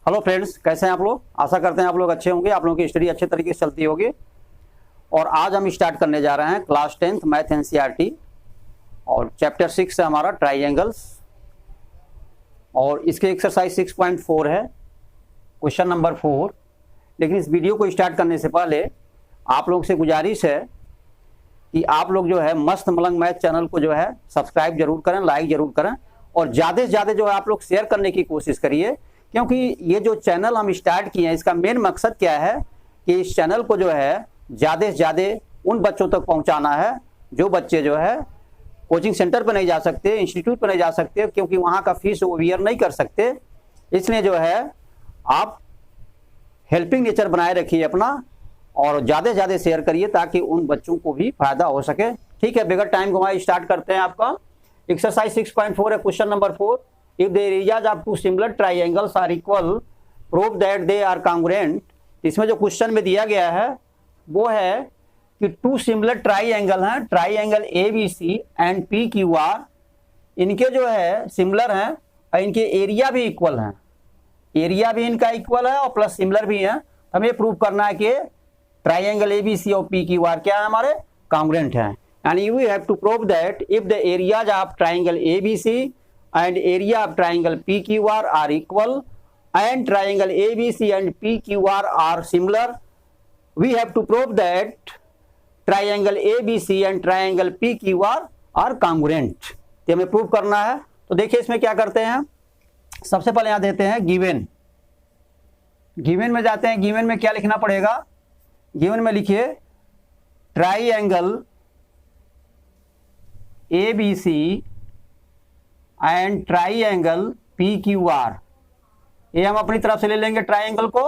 Hello friends, कैसे हैं आप लोग। आशा करते हैं आप लोग अच्छे होंगे, आप लोगों की स्टडी अच्छे तरीके से चलती होगी। और आज हम स्टार्ट करने जा रहे हैं क्लास 10th मैथ एनसीईआरटी और चैप्टर 6 है हमारा ट्राइंगल्स। और इसके एक्सरसाइज 6.4 है, क्वेश्चन नंबर 4। लेकिन इस वीडियो को स्टार्ट करने से पहले आप लोग से गुजारिश है कि आप लोग जो है मस्त मलंग मैथ चैनल को जो है सब्सक्राइब जरूर करें, लाइक जरूर करें और ज़्यादा से ज़्यादा जो है आप लोग शेयर करने की कोशिश करिए। क्योंकि ये जो चैनल हम स्टार्ट किए हैं इसका मेन मकसद क्या है कि इस चैनल को जो है ज़्यादा से ज़्यादा उन बच्चों तक पहुंचाना है जो बच्चे जो है कोचिंग सेंटर पर नहीं जा सकते, इंस्टीट्यूट पर नहीं जा सकते, क्योंकि वहाँ का फीस वो बियर नहीं कर सकते। इसलिए जो है आप हेल्पिंग नेचर बनाए रखिए अपना और ज़्यादा से ज़्यादा शेयर करिए ताकि उन बच्चों को भी फायदा हो सके। ठीक है, बगैर टाइम घुमाए स्टार्ट करते हैं। आपका एक्सरसाइज 6.4 है, question number 4। If the areas of two similar triangles are equal prove that they are congruent. इसमें जो क्वेश्चन में दिया गया है वो है कि टू सिमिलर ट्राइंगल हैं, ट्राइंगल ABC एंड PQR, इनके जो है सिमिलर हैं और इनके एरिया भी इक्वल हैं। एरिया भी इनका इक्वल है और प्लस सिमिलर भी है। हमें प्रूव करना है कि ट्राइंगल ABC और PQR क्या है, हमारे कॉन्ग्रुएंट हैं। यानी we have to prove that if the areas of triangle ABC and area of triangle PQR are equal and triangle ABC and PQR are similar, we have to prove that triangle ABC and triangle PQR are congruent। तो हमें prove करना है। तो देखिए इसमें क्या करते हैं, सबसे पहले यहां देते हैं गिवन। गिवन में जाते हैं, गिवन में क्या लिखना पड़ेगा, गिवन में लिखिए triangle ABC and triangle PQR। ये हम अपनी तरफ से ले लेंगे ट्राइंगल को।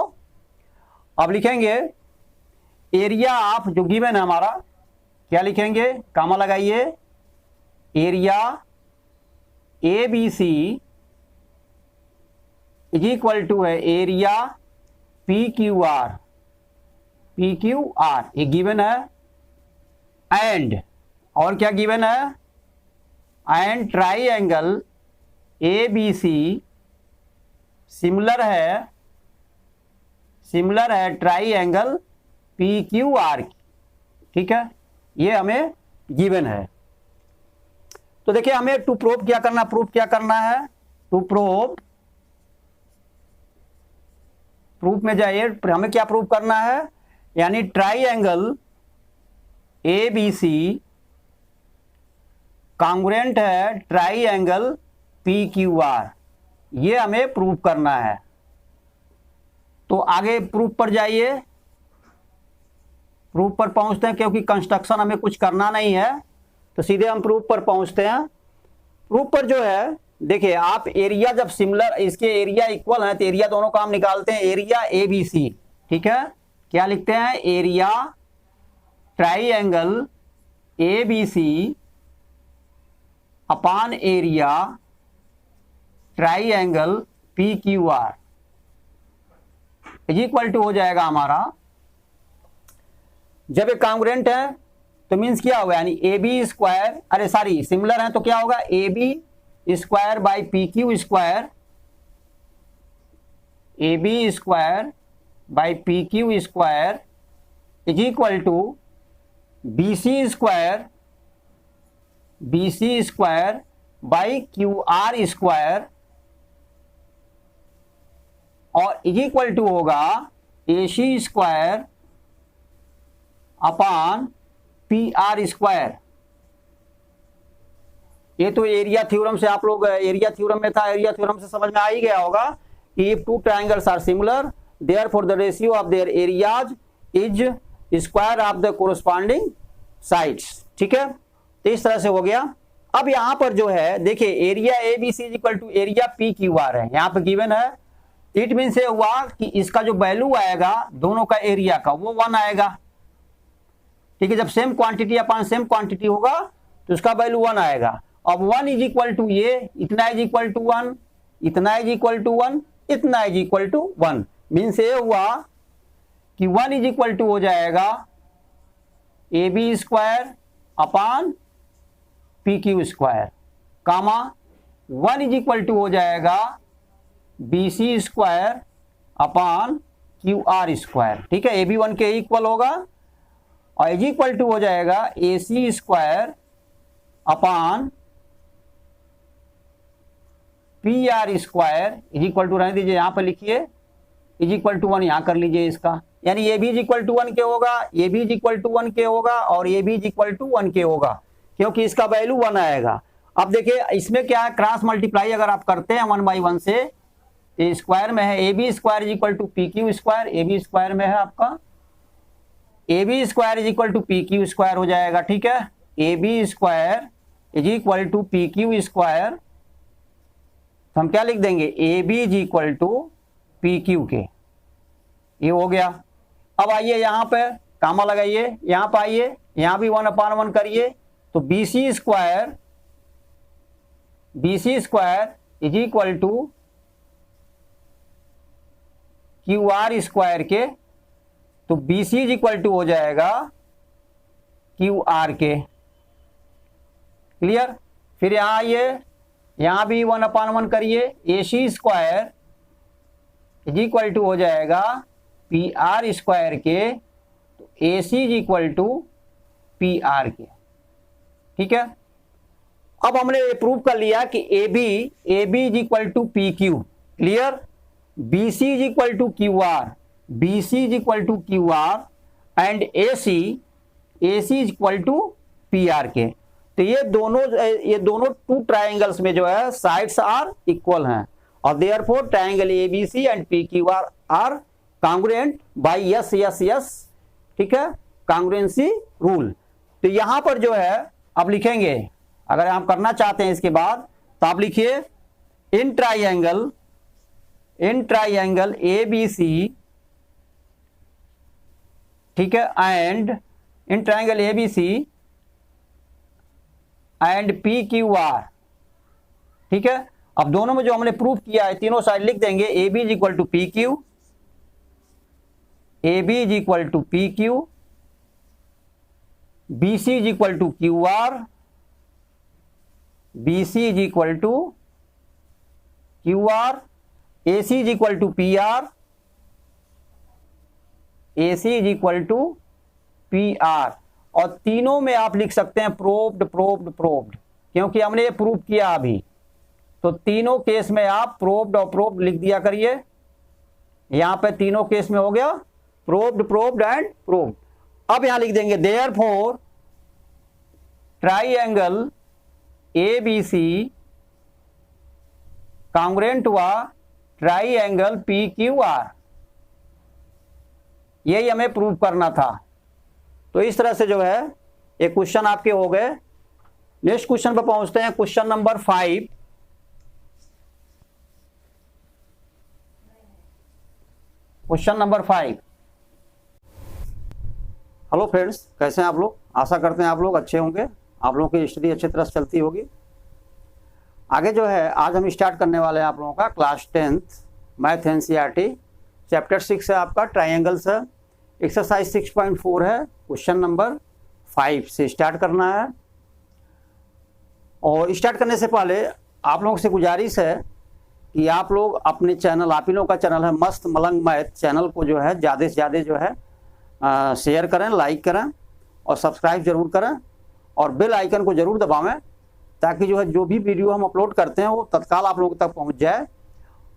अब लिखेंगे एरिया ऑफ, जो गिवन है हमारा, क्या लिखेंगे, कामा लगाइए, area ABC is equal to है एरिया PQR। ये गिवन है। एंड, और क्या गिवन है, एंड ट्राइंगल ABC सिमिलर है ट्राइंगल PQR। ठीक है, ये हमें गिवन है। तो देखिए हमें टू प्रूव क्या करना, है टू प्रूव में जाइए, हमें क्या प्रूव करना है, यानी ट्राइंगल ABC कॉन्ग्रुएंट है ट्राइंगल PQR, ये हमें प्रूव करना है। तो आगे प्रूफ पर जाइए, प्रूफ पर पहुंचते हैं, क्योंकि कंस्ट्रक्शन हमें कुछ करना नहीं है तो सीधे हम प्रूफ पर पहुंचते हैं। प्रूफ पर जो है देखिए, आप एरिया जब सिमिलर, इसके एरिया इक्वल है तो एरिया दोनों का हम निकालते हैं, एरिया ABC। ठीक है, क्या लिखते हैं, area triangle ABC upon area triangle PQR is equal to हो जाएगा हमारा, जब ये कॉन्ग्रुएंट है तो मीन्स क्या होगा, यानी AB स्क्वायर, अरे सॉरी सिमिलर है तो क्या होगा, AB square by PQ square, AB square by PQ square is equal to BC square by QR square, और इज इक्वल टू होगा AC square upon PR square. ये तो एरिया थ्योरम से आप लोग, एरिया थ्योरम में था, एरिया थ्योरम से समझ में आ ही गया होगा कि if two triangles are similar therefore the ratio of their areas is square of the corresponding sides. ठीक है, तो इस तरह से हो गया। अब यहां पर जो है देखिए area ABC is equal to area PQR है, यहां पर गिवन है। इट मीन से हुआ कि इसका जो वैल्यू आएगा दोनों का एरिया का वो 1 आएगा। ठीक है, जब same quantity upon same quantity होगा तो उसका वैल्यू 1 आएगा। अब 1 इज इक्वल टू ये, इतना इज इक्वल टू 1, इतना इज इक्वल टू 1, इतना इज इक्वल टू 1। मीन से हुआ कि 1 इज इक्वल टू हो जाएगा AB square upon PQ square, comma 1 is equal to हो जाएगा BC square upon Q R square, ठीक है। ए बी 1 के इक्वल होगा और इज इक्वल टू हो जाएगा A C square upon P R square is equal to, रहने दीजिए यहां पर लिखिए, इज इक्वल टू 1 यहां कर लीजिए इसका, यानी A B is equal to 1 के होगा, A B is equal to 1 के होगा और A B is equal to 1 के होगा, क्योंकि इसका वैल्यू 1 आएगा। अब देखिए इसमें क्या है, क्रॉस मल्टीप्लाई अगर आप करते हैं 1/1 से, ए स्क्वायर में है A B square is equal to P Q square, A B square में है आपका A B square is equal to P Q square हो जाएगा, ठीक है। A B square is equal to P Q square, तो हम क्या लिख देंगे, A B is equal to P Q के, ये हो गया। अब आइए यहाँ पे कामा लगाइए, यहाँ पे आइए, यहाँ भी 1/1 करिए, तो B C square is equal to Q R square के, तो B C is equal to हो जाएगा क्यू आर के, क्लियर। फिर यहाँ आइए, यहाँ भी 1/1 करिए, A C square is equal to हो जाएगा पी आर स्क्वायर के, तो A C is equal to P R के, ठीक है। अब हमने ये प्रूव कर लिया कि A B is equal to P Q, clear. B C is equal to Q R, B C is equal to Q R and A C is equal to P R के, तो ये दोनों two triangles में जो है sides are equal हैं और therefore triangle A B C and P Q R congruent by S S S, ठीक है, कांग्रुएंसी रूल। तो यहां पर जो है आप लिखेंगे, अगर आप करना चाहते हैं इसके बाद, तो आप लिखिए इन ट्राइंगल ए बी सी, ठीक है, and in triangle A B C and P Q R, ठीक है। अब दोनों में जो हमने प्रूफ किया है तीनों साइड लिख देंगे, A B is equal to P Q, A B is equal to P Q, B C is equal to Q R, B C is equal to Q R, A C is equal to P R, A C is equal to P R, और तीनों में आप लिख सकते हैं proved, क्योंकि हमने ये प्रूव किया अभी, तो तीनों केस में आप प्रूव्ड और प्रूव्ड लिख दिया करिए। यहां पे तीनों केस में हो गया प्रूव्ड एंड प्रूव्ड। अब यहां लिख देंगे therefore triangle A B C congruent व ट्राइंगल पी क्यू आर, यही हमें प्रूव करना था। तो इस तरह से जो है ये क्वेश्चन आपके हो गए। नेक्स्ट क्वेश्चन पर पहुंचते हैं, question number 5। Question number 5। Hello friends, कैसे हैं आप लोग? आशा करते हैं आप लोग अच्छे होंगे, आप लोगों की स्टडी अच्छी तरह से चलती होगी। आगे जो है आज हम स्टार्ट करने वाले हैं आप लोगों का class 10th math NCERT chapter 6 है आपका, ट्राइंगल्स है, एक्सरसाइज 6.4 है, क्वेश्चन नंबर 5 से स्टार्ट करना है। और स्टार्ट करने से पहले आप लोगों से गुजारिश है कि आप लोग अपने चैनल, आप ही लोगों का चैनल है मस्त मलंग मैथ, चैनल को जो है ज़्यादा से ज़्यादा जो है शेयर करें, लाइक करें और सब्सक्राइब जरूर करें और बेल आइकन को जरूर दबावें, ताकि जो है जो भी वीडियो हम अपलोड करते हैं वो तत्काल आप लोगों तक पहुंच जाए।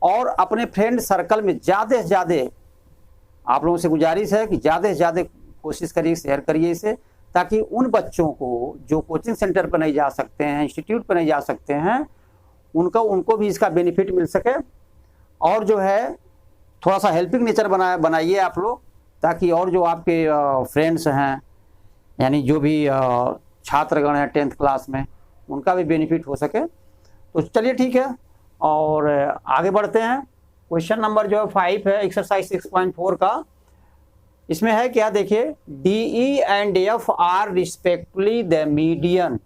और अपने फ्रेंड सर्कल में ज़्यादा से ज़्यादा आप लोगों से गुजारिश है कि ज़्यादा से ज़्यादा कोशिश करिए, शेयर करिए इसे, ताकि उन बच्चों को जो कोचिंग सेंटर पर नहीं जा सकते हैं, इंस्टीट्यूट पर नहीं जा सकते हैं, उनको भी इसका बेनिफिट मिल सके। और जो है थोड़ा सा हेल्पिंग नेचर बनाइए आप लोग, ताकि और जो आपके फ्रेंड्स हैं, यानी जो भी छात्रगण हैं 10th क्लास में, उनका भी बेनिफिट हो सके। तो चलिए ठीक है, और आगे बढ़ते हैं। क्वेश्चन नंबर जो है 5 है, एक्सरसाइज 6.4 का। इसमें है क्या, देखिए, D E and F R respectively the median,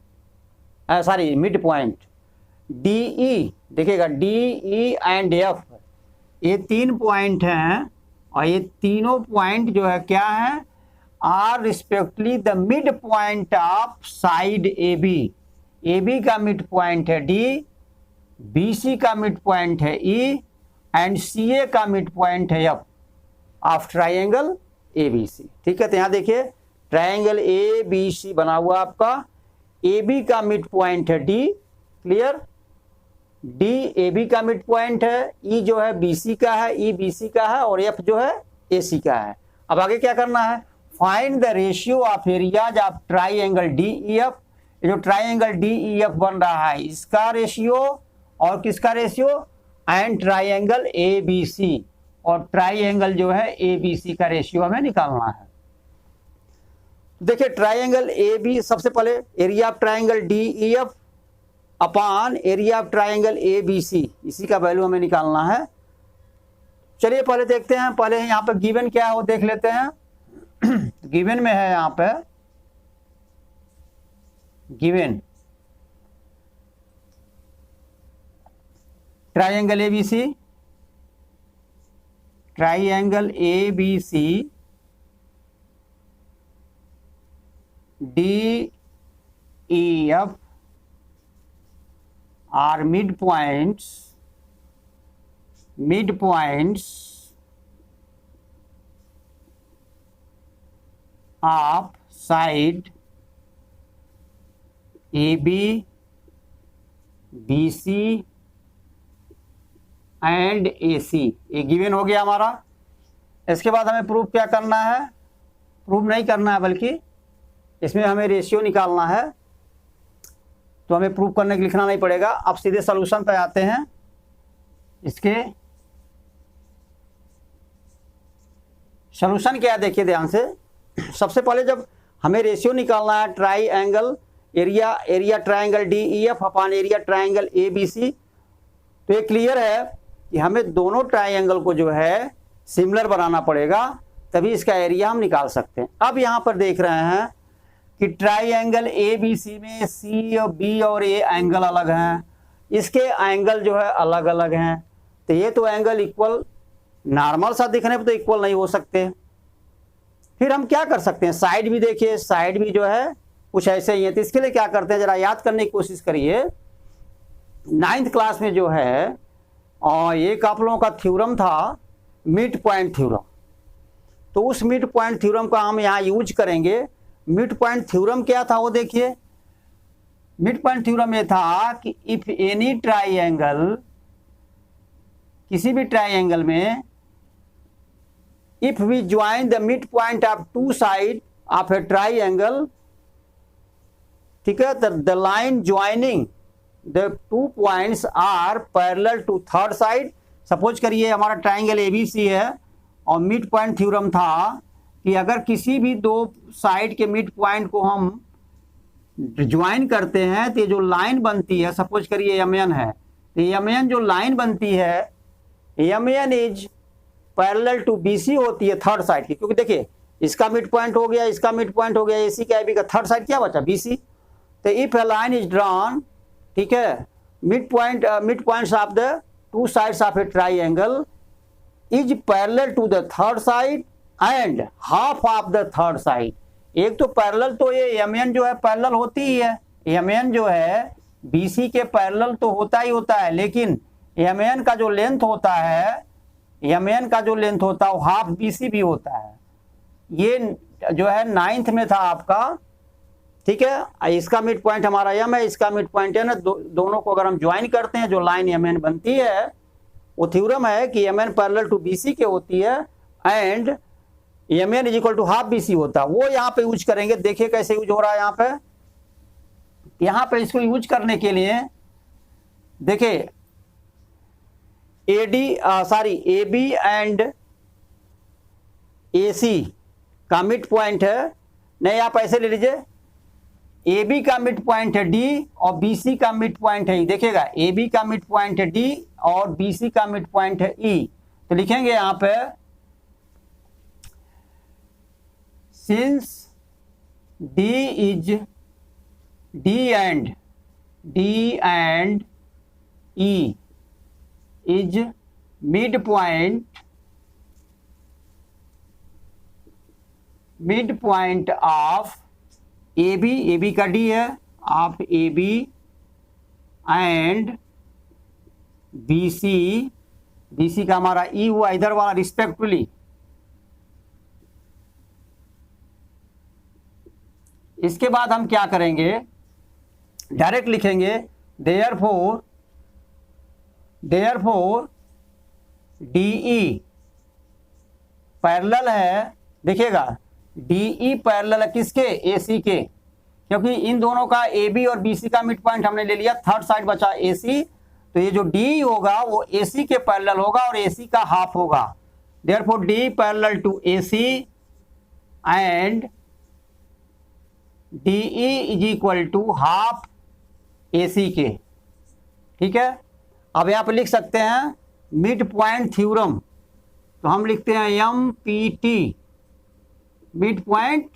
mid point. D E देखिएगा, डी ई एंड एफ, ये 3 पॉइंट हैं और ये तीनों पॉइंट जो है क्या है, are respectively the mid point of side A B. A B का मिड पॉइंट है डी, बी सी का मिड पॉइंट है ई एंड सी ए का मिड पॉइंट है F of triangle A B C. ठीक है, तो यहाँ देखिए ट्राइंगल ए बी सी बना हुआ आपका, ए बी का मिड पॉइंट है D, clear, D A B का मिड पॉइंट है, ई जो है बी सी का है, ई बी सी का है, और एफ जो है ए सी का है। अब आगे क्या करना है, find the ratio of areas of triangle D E F. जो ट्राइंगल डी ई एफ बन रहा है इसका रेशियो और किसका ratio, and triangle A B C, और ट्राइंगल जो है ए बी सी का रेशियो हमें निकालना है। देखिए ट्राइंगल ए बी, सबसे पहले area of triangle D E F upon area of triangle A B C, इसी का वैल्यू हमें निकालना है। चलिए पहले देखते हैं, पहले यहाँ पे गिवन क्या है वो देख लेते हैं। गिवन में है यहाँ पे, given triangle A B C, triangle A B C D E F are mid points of side A B B C and A C. ये गिवन हो गया हमारा। इसके बाद हमें प्रूफ क्या करना है, प्रूफ नहीं करना है बल्कि इसमें हमें रेशियो निकालना है, तो हमें प्रूफ करने के लिखना नहीं पड़ेगा। अब सीधे सॉल्यूशन पे आते हैं। इसके सॉल्यूशन क्या है देखिए ध्यान से। सबसे पहले जब हमें रेशियो निकालना है triangle area triangle D E F upon area triangle A B C, तो ये क्लियर है कि हमें दोनों ट्राइंगल को जो है सिमिलर बनाना पड़ेगा, तभी इसका एरिया हम निकाल सकते हैं। अब यहाँ पर देख रहे हैं कि ट्राइंगल ए बी सी में सी और बी और ए एंगल अलग हैं, इसके एंगल जो है अलग अलग हैं, तो ये तो एंगल इक्वल, नॉर्मल सा दिखने पर तो इक्वल नहीं हो सकते। फिर हम क्या कर सकते हैं, साइड भी देखिए, साइड भी जो है कुछ ऐसे ही है। तो इसके लिए क्या करते हैं, जरा याद करने की कोशिश करिए। 9th क्लास में जो है और एक आप लोगों का थ्योरम था मिड पॉइंट थ्योरम, तो उस मिड पॉइंट थ्योरम का हम यहाँ यूज करेंगे। मिड पॉइंट थ्योरम क्या था वो देखिए। मिड पॉइंट थ्योरम ये था कि इफ एनी ट्राइंगल, किसी भी ट्राइंगल में, if we join the mid point of two side of a triangle, ठीक है, the line joining the two points are parallel to third side. Suppose करिए हमारा ट्राइंगल एबीसी है और मिड पॉइंट थ्योरम था कि अगर किसी भी दो साइड के मिड पॉइंट को हम ज्वाइन करते हैं तो ये जो लाइन बनती है, सपोज करिए एम एन है, तो एम एन जो लाइन बनती है, M N is parallel to B C होती है थर्ड साइड की, क्योंकि देखिए इसका मिड पॉइंट हो गया, इसका मिड पॉइंट हो गया, ए सी का ए बी का, थर्ड साइड क्या बचा, बी सी। तो if a line is drawn, ठीक है, mid points of the two sides of a triangle is parallel to the third side and half of the third side. एक तो parallel, तो ये M N जो है parallel होती ही है, एम एन जो है बी सी के पैरेलल तो होता ही होता है, लेकिन एम एन का जो लेंथ होता है, एम एन का जो लेंथ होता है वो हाफ बी सी भी होता है। ये जो है 9th में था आपका, ठीक है। इसका मिड पॉइंट हमारा एम है, इसका मिड पॉइंट है ना, दोनों को अगर हम ज्वाइन करते हैं, जो लाइन एम एन बनती है, वो थ्योरम है कि M N parallel to B C के होती है and M N is equal to half B C होता है। वो यहाँ पे यूज करेंगे, देखिए कैसे यूज हो रहा है यहाँ पे। यहाँ पे इसको यूज करने के लिए देखिए A B and A C का मिड पॉइंट है, नहीं आप ऐसे ले लीजिए, ए बी का मिड पॉइंट है डी और बी सी का मिड पॉइंट है ई। देखिएगा ए बी का मिड पॉइंट है डी और बी सी का मिड पॉइंट है ई। तो लिखेंगे यहां पे since D and E is mid point of A B का डी है, of A B and B C BC का हमारा E हुआ इधर वाला रिस्पेक्टिवली। इसके बाद हम क्या करेंगे, डायरेक्ट लिखेंगे देयरफॉर DE पैरेलल है, देखिएगा DE पैरेलल है किसके, AC के, क्योंकि इन दोनों का AB और BC का मिड पॉइंट हमने ले लिया, थर्ड साइड बचा AC, तो ये जो D होगा वो AC के पैरेलल होगा और AC का हाफ होगा। Therefore D parallel to AC and DE is equal to half AC के। ठीक है, अब यहाँ पे लिख सकते हैं मिड पॉइंट थ्योरम, तो हम लिखते हैं MPT मिड पॉइंट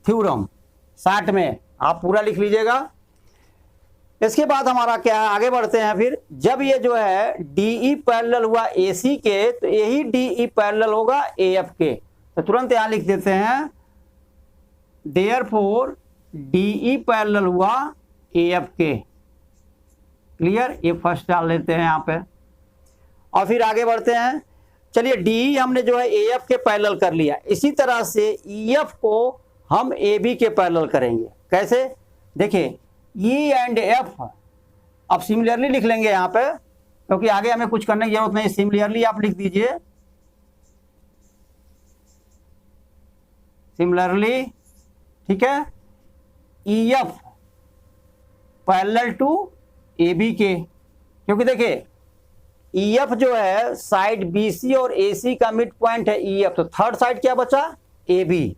थ्योरम, 60 में आप पूरा लिख लीजिएगा। इसके बाद हमारा क्या है, आगे बढ़ते हैं। फिर जब ये जो है DE पैरेलल हुआ AC के, तो यही DE पैरेलल होगा AF के, तो तुरंत यहां लिख देते हैं देयरफॉर DE पैरेलल हुआ AF के। क्लियर, ये फर्स्ट डाल लेते हैं यहाँ पे और फिर आगे बढ़ते हैं। चलिए DE हमने जो है AF के पैरेलल कर लिया, इसी तरह से EF को हम AB के पैरेलल करेंगे। कैसे, देखिए E एंड F अब सिमिलरली लिख लेंगे यहाँ पे, क्योंकि आगे हमें कुछ करने की जरूरत नहीं, सिमिलरली आप लिख दीजिए, सिमिलरली। ठीक है, EF पैरेलल टू AB के, क्योंकि देखिए EF जो है साइड BC और AC का मिड पॉइंट है EF, तो थर्ड साइड क्या बचा, AB,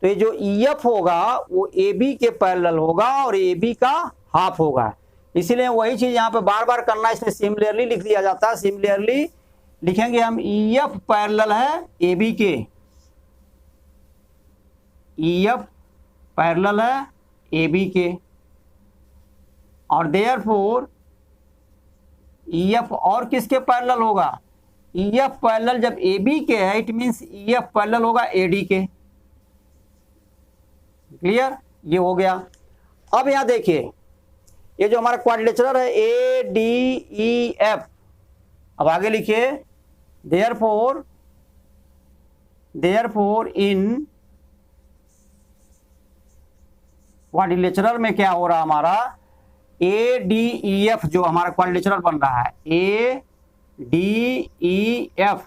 तो ये जो EF होगा वो AB के पैरेलल होगा और AB का हाफ होगा। इसीलिए वही चीज यहाँ पे बार बार करना, इसलिए सिमिलरली लिख दिया जाता है। सिमिलरली लिखेंगे हम EF पैरेलल है AB के, EF पैरेलल है AB के, और देयरफॉर EF और किसके पैरेलल होगा, EF पैरेलल जब AB के है, इट मींस EF पैरेलल होगा AD के। क्लियर, ये हो गया। अब यहां देखिए ये जो हमारा क्वाड्रिलेटरल है ADEF, अब आगे लिखिए देयरफॉर इन क्वाड्रिलेटरल में क्या हो रहा हमारा, ADEF जो हमारा क्वाड्रिलेटरल बन रहा है ADEF।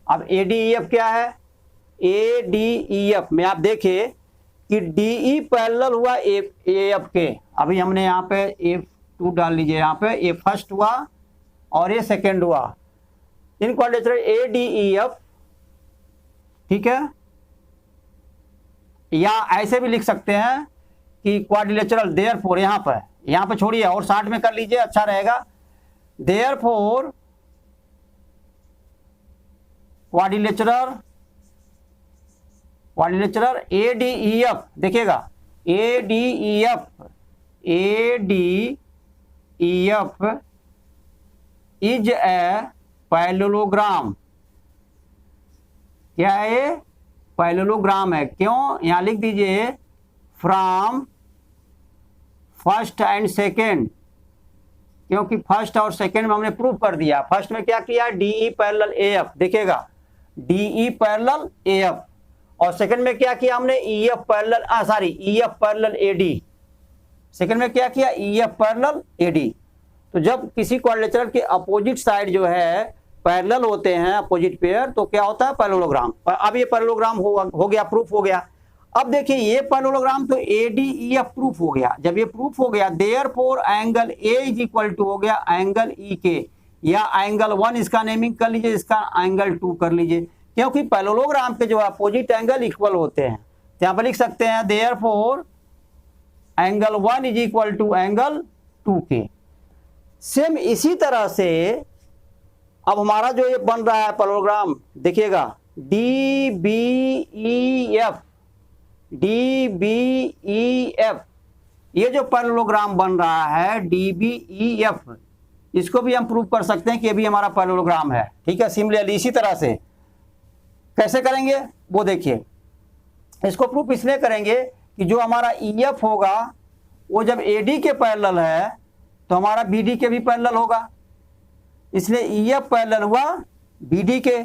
अब ADEF क्या है, ADEF में आप देखिए कि DE पैरेलल हुआ AF के, अभी हमने यहाँ पे A2 डाल लीजिए, यहाँ पे A फर्स्ट हुआ और A सेकेंड हुआ, इन क्वाड्रिलेटरल ADEF। ठीक है, या ऐसे भी लिख सकते हैं कि क्वाड्रिलेटरल देयरफॉर, यहाँ पे छोड़िए और 60 में कर लीजिए, अच्छा रहेगा। देयरफॉर क्वाड्रिलेटरल ADEF, देखिएगा ADEF इज ए पैरेललोग्राम। क्या है ये, पैरेललोग्राम है। क्यों, यहां लिख दीजिए फ्रॉम फर्स्ट एंड सेकेंड, क्योंकि फर्स्ट और सेकेंड में हमने प्रूव कर दिया। फर्स्ट में क्या किया, DE पैरेलल AF, देखिएगा DE पैरेलल AF, और सेकेंड में क्या किया हमने, EF पैरेलल AD। सेकेंड में क्या किया, EF पैरेलल AD। तो जब किसी क्वाड्रिलेटरल के अपोजिट साइड जो है पैरेलल होते हैं, अपोजिट पेयर, तो क्या होता है, पैरेललोग्राम। अब ये पैरेललोग्राम हो गया, प्रूफ हो गया। अब देखिए ये पैरेललोग्राम तो ADEF प्रूफ हो गया। जब ये प्रूफ हो गया, therefore angle A is equal to हो गया एंगल E के, या एंगल 1 इसका नेमिंग कर लीजिए, इसका एंगल 2 कर लीजिए, क्योंकि पैरेललोग्राम के जो अपोजिट एंगल इक्वल होते हैं। तो यहाँ पर लिख सकते हैं therefore angle 1 is equal to angle 2 के। सेम इसी तरह से अब हमारा जो ये बन रहा है पैरेललोग्राम, देखिएगा DBEF, ये जो पैरेललोग्राम बन रहा है DBEF, इसको भी हम प्रूव कर सकते हैं कि ये भी हमारा पैरेललोग्राम है। ठीक है, सिमिलरली इसी तरह से कैसे करेंगे वो देखिए। इसको प्रूफ इसलिए करेंगे कि जो हमारा EF होगा वो जब AD के पैरेलल है तो हमारा BD के भी पैरेलल होगा। इसलिए ई एफ पैरेलल हुआ बी डी के।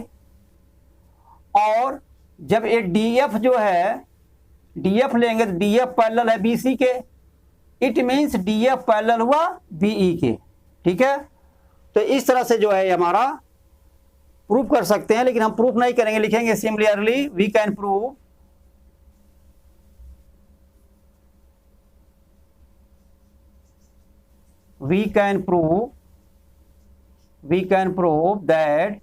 और जब ये डी एफ जो है, डी एफ लेंगे तो डी एफ पैरेलल है बी सी के, it means D F parallel हुआ बीई के। ठीक है, तो इस तरह से जो है हमारा प्रूफ कर सकते हैं, लेकिन हम प्रूफ नहीं करेंगे, लिखेंगे similarly we can prove we can prove that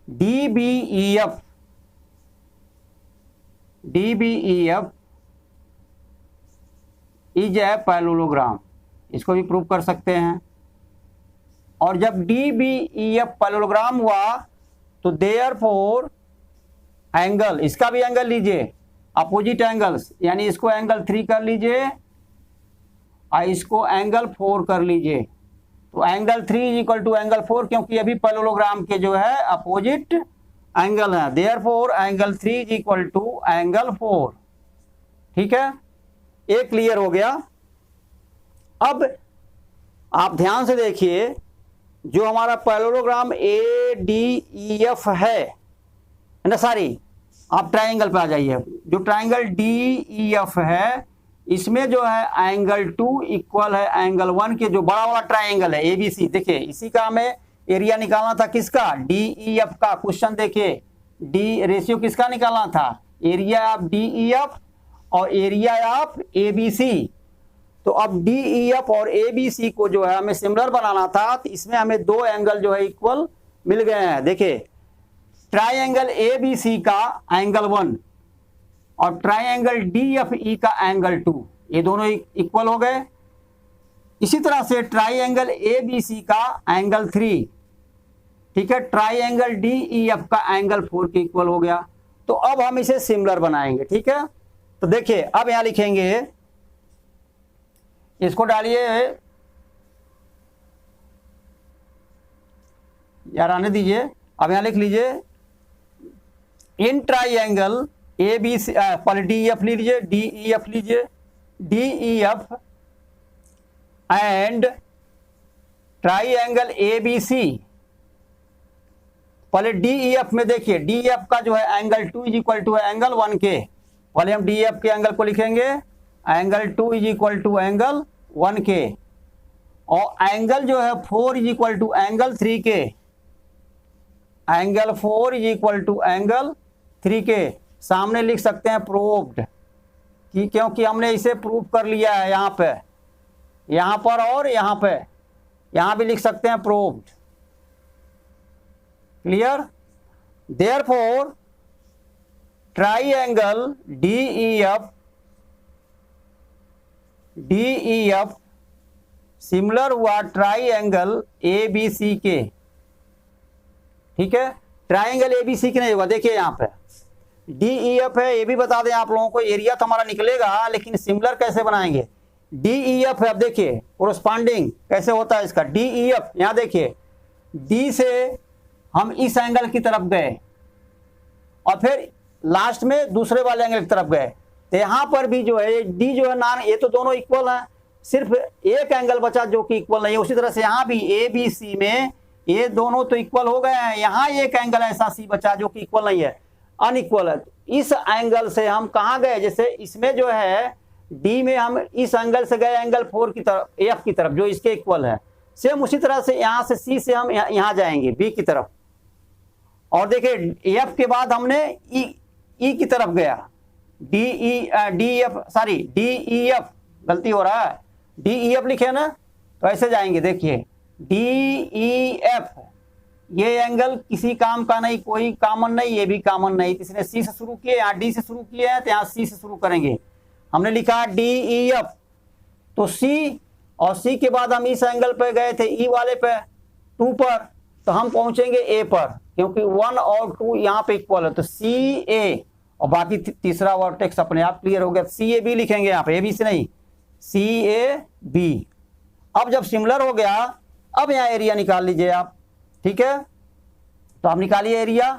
DBEF is a parallelogram, इसको भी प्रूव कर सकते हैं। और जब DBEF पैरेललोग्राम हुआ तो देयरफॉर एंगल, इसका भी एंगल लीजिए अपोजिट एंगल्स, यानी इसको एंगल 3 कर लीजिए और इसको एंगल 4 कर लीजिए। तो angle 3 is equal to angle 4, क्योंकि अभी पैरेललोग्राम के जो है अपोजिट एंगल है, therefore angle 3 is equal to angle 4। ठीक है, ये क्लियर हो गया। अब आप ध्यान से देखिए, जो हमारा पैरेललोग्राम ADEF है ना, सॉरी आप ट्राइंगल पे आ जाइए, जो ट्राइंगल DEF है इसमें जो है एंगल 2 इक्वल है एंगल 1 के, जो बड़ा वाला ट्राइंगल है ABC। देखिए इसी का हमें एरिया निकालना था, किसका, DEF का। क्वेश्चन देखिए, डी रेशियो किसका निकालना था, एरिया ऑफ DEF और एरिया ऑफ ABC। तो अब DEF और ABC को जो है हमें सिमिलर बनाना था, तो इसमें हमें दो एंगल जो है इक्वल मिल गए हैं। देखिए ट्राइंगल ABC का एंगल 1 और ट्राइंगल DFE का एंगल 2, ये दोनों इक्वल हो गए। इसी तरह से ट्राइंगल ABC का एंगल 3, ठीक है, ट्राइंगल DEF का एंगल 4 के इक्वल हो गया। तो अब हम इसे सिमिलर बनाएंगे। ठीक है, तो देखिए अब यहां लिखेंगे, इसको डालिए यार, आने दीजिए। अब यहां लिख लीजिए, इन ट्राइंगल ABC पहले DEF लीजिए, DEF लीजिए, DEF एंड ट्राइंगल ABC। पहले DEF में देखिए, DEF का जो है angle 2 is equal to angle 1 के। पहले हम DEF के एंगल को लिखेंगे, angle 2 is equal to angle 1 के, और एंगल जो है 4 इज इक्वल टू एंगल 3 के, angle 4 is equal to angle 3 के। सामने लिख सकते हैं प्रूव्ड, कि क्योंकि हमने इसे प्रूव कर लिया है यहाँ पे, यहाँ पर और यहाँ पे, यहाँ भी लिख सकते हैं proved. Clear? Therefore triangle DEF similar हुआ ट्राइंगल ABC के। ठीक है, ट्राइंगल ABC के नहीं होगा। देखिए यहाँ पे DEF है, ये भी बता दें आप लोगों को, एरिया तो हमारा निकलेगा, लेकिन सिमिलर कैसे बनाएंगे। DEF है, अब देखिए कोरस्पॉन्डिंग कैसे होता है इसका। DEF यहाँ देखिए, D से हम इस एंगल की तरफ गए और फिर लास्ट में दूसरे वाले एंगल की तरफ गए, तो यहाँ पर भी जो है D जो है नान, ये तो दोनों इक्वल हैं, सिर्फ एक एंगल बचा जो कि इक्वल नहीं है। उसी तरह से यहाँ भी ABC में ये दोनों तो इक्वल हो गए हैं, यहाँ एक एंगल ऐसा C बचा जो कि इक्वल नहीं है, अनइक्वल है। इस एंगल से हम कहाँ गए, जैसे इसमें जो है D में हम इस एंगल से गए एंगल 4 की तरफ, F की तरफ, जो इसके इक्वल है। सेम उसी तरह से यहाँ से C से हम यहाँ जाएंगे B की तरफ, और देखिए F के बाद हमने E की तरफ गया, DEF, गलती हो रहा है, DEF लिखे ना, तो ऐसे जाएंगे। देखिए DEF, ये एंगल किसी काम का नहीं, कोई कॉमन नहीं, ये भी कॉमन नहीं, इसने C से शुरू किए, यहाँ D से शुरू किए हैं, तो यहाँ C से शुरू करेंगे। हमने लिखा DEF, तो C, और C के बाद हम इस एंगल पे गए थे E वाले पे 2 पर, तो हम पहुंचेंगे A पर, क्योंकि 1 और 2 यहाँ पे इक्वल है, तो CA, और बाकी तीसरा वर्टेक्स अपने आप क्लियर हो गया। CAB लिखेंगे यहाँ पे, ABC नहीं, CAB। अब जब सिमिलर हो गया, अब यहाँ एरिया निकाल लीजिए आप। ठीक है, तो आप निकालिए एरिया,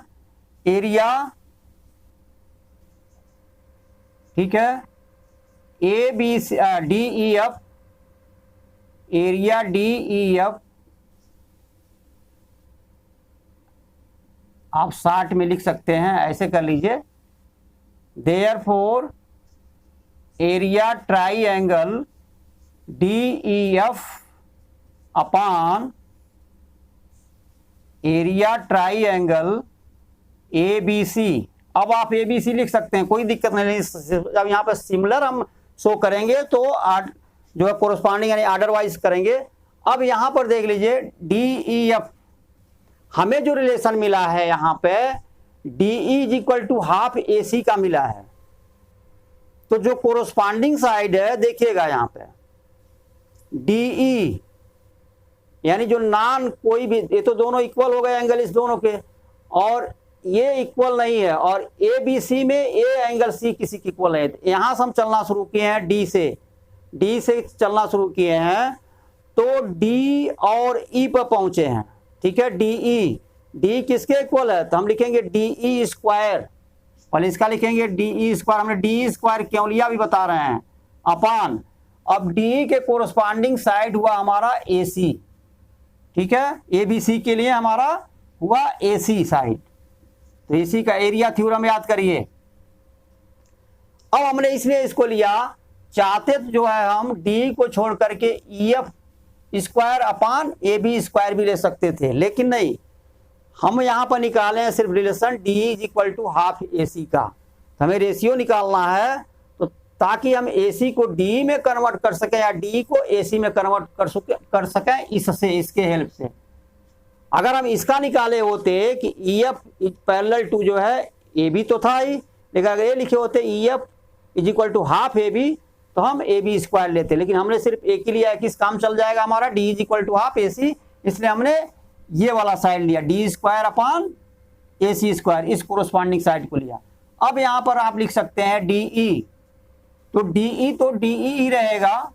ठीक है, DEF area D E F आप 60 में लिख सकते हैं, ऐसे कर लीजिए। Therefore area triangle D E F upon area triangle A B C. अब आप ए बी सी लिख सकते हैं, कोई दिक्कत नहीं। जब यहाँ पे सिमिलर हम शो करेंगे तो जो है कोरस्पॉन्डिंग यानी ऑर्डर वाइज करेंगे। अब यहाँ पर देख लीजिए डी ई एफ, हमें जो रिलेशन मिला है यहाँ पे D E is equal to half A C का मिला है। तो जो कोरस्पॉन्डिंग साइड है देखिएगा यहाँ पे डी ई यानी जो नॉन कोई भी, ये तो दोनों इक्वल हो गए एंगल इस दोनों के, और ये इक्वल नहीं है, और ए बी सी में ए एंगल सी किसी की इक्वल है। यहां से हम चलना शुरू किए हैं डी से चलना शुरू किए हैं तो डी और ई पर पहुंचे हैं। ठीक है, डी किसके इक्वल है? तो हम लिखेंगे डी ई स्क्वायर, और इसका लिखेंगे डी ई स्क्वायर। हमने डी स्क्वायर क्यों लिया अभी बता रहे हैं, अपान। अब डी के कोरस्पॉन्डिंग साइड हुआ हमारा ए सी। ठीक है, ए बी सी के लिए हमारा हुआ ए सी साइड। तो इसी का एरिया थ्योरम याद करिए। अब हमने इसलिए इसको लिया, चाहते तो जो है हम डी को छोड़ करके E F square upon A B square भी ले सकते थे, लेकिन नहीं, हम यहां पर निकाले हैं सिर्फ relation D is equal to half A C का। तो हमें रेशियो निकालना है, तो ताकि हम ए सी को डी में कन्वर्ट कर सकें या डी को ए सी में कन्वर्ट कर सकें इससे, इसके हेल्प से। अगर हम इसका निकाले होते कि E F is parallel to जो है ए बी तो था ही, लेकिन अगर ये लिखे होते E F is equal to half A B तो हम ए बी स्क्वायर लेते, लेकिन हमने सिर्फ ए के लिए किस काम चल जाएगा हमारा D is equal to half A C, इसलिए हमने ये वाला साइड लिया D square upon A C square, इस कोरस्पॉन्डिंग साइड को लिया। अब यहां पर आप लिख सकते हैं डी ई, तो डी ई ही रहेगा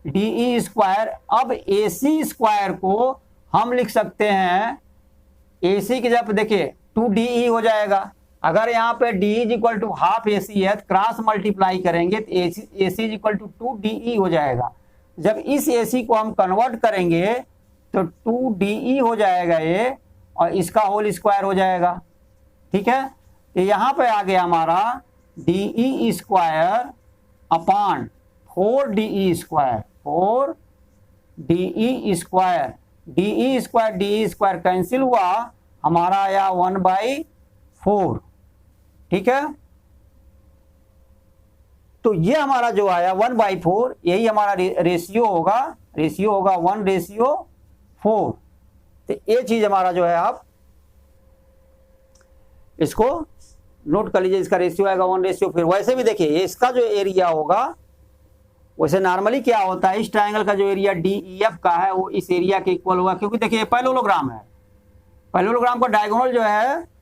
डी ई स्क्वायर। अब ए सी स्क्वायर को हम लिख सकते हैं ए सी की जगह देखिए 2DE हो जाएगा। अगर यहाँ पे D is equal to half A C है, क्रॉस मल्टीप्लाई करेंगे तो A C is equal to 2DE हो जाएगा। जब इस ए सी को हम कन्वर्ट करेंगे तो 2DE हो जाएगा ये, और इसका होल स्क्वायर हो जाएगा। ठीक है, तो यहाँ पे आ गया हमारा DE square upon 4DE square, 4DE square, DE square cancel हुआ, हमारा आया 1/4। ठीक है, तो ये हमारा जो आया 1/4, यही हमारा रेशियो होगा 1:4। तो ये चीज हमारा जो है आप इसको नोट कर लीजिए, इसका रेशियो आएगा 1:4। फिर वैसे भी देखिए इसका जो एरिया होगा, वैसे नॉर्मली क्या होता है, इस ट्रायंगल का जो एरिया डी ई एफ का है वो इस एरिया के इक्वल होगा, क्योंकि देखिए पैरेललोग्राम है। पैरेललोग्राम का डायगोनल जो है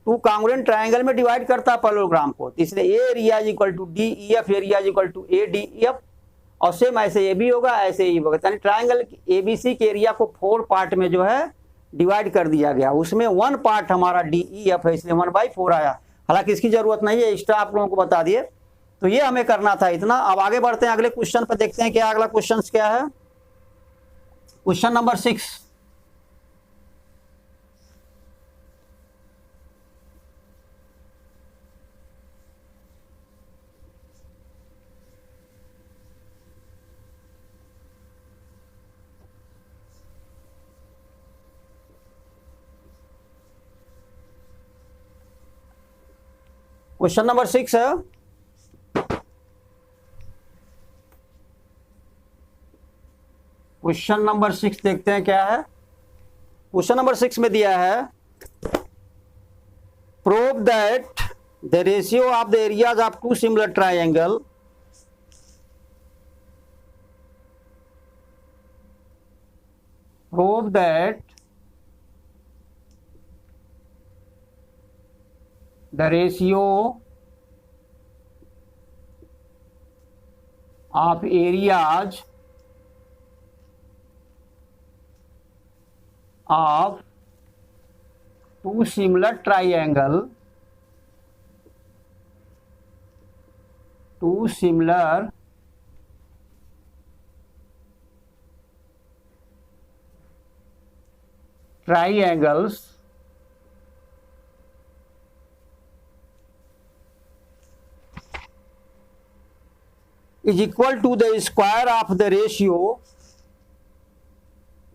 टू कांग्रुएंट ट्रायंगल में डिवाइड करता है पैरेललोग्राम को, तो इसलिए a area is equal to D E F, area is equal to A D E F, और सेम ऐसे ए बी होगा, ऐसे ई होगा। यानी ट्रायंगल ए बी सी के एरिया को 4 पार्ट में जो है डिवाइड कर दिया गया, उसमें 1 पार्ट हमारा डी ई एफ है, इसलिए 1/4 आया। हालांकि इसकी जरूरत नहीं है, एक्स्ट्रा आप लोगों को बता दिए। तो ये हमें करना था इतना। अब आगे बढ़ते हैं, अगले क्वेश्चन पर देखते हैं क्या अगला क्वेश्चन क्या है। क्वेश्चन नंबर 6, क्वेश्चन नंबर 6 है, क्वेश्चन नंबर 6 देखते हैं क्या है। क्वेश्चन नंबर 6 में दिया है prove that the ratio of the areas of two similar triangle prove that the ratio of areas of two similar triangle triangles is equal to the square of the ratio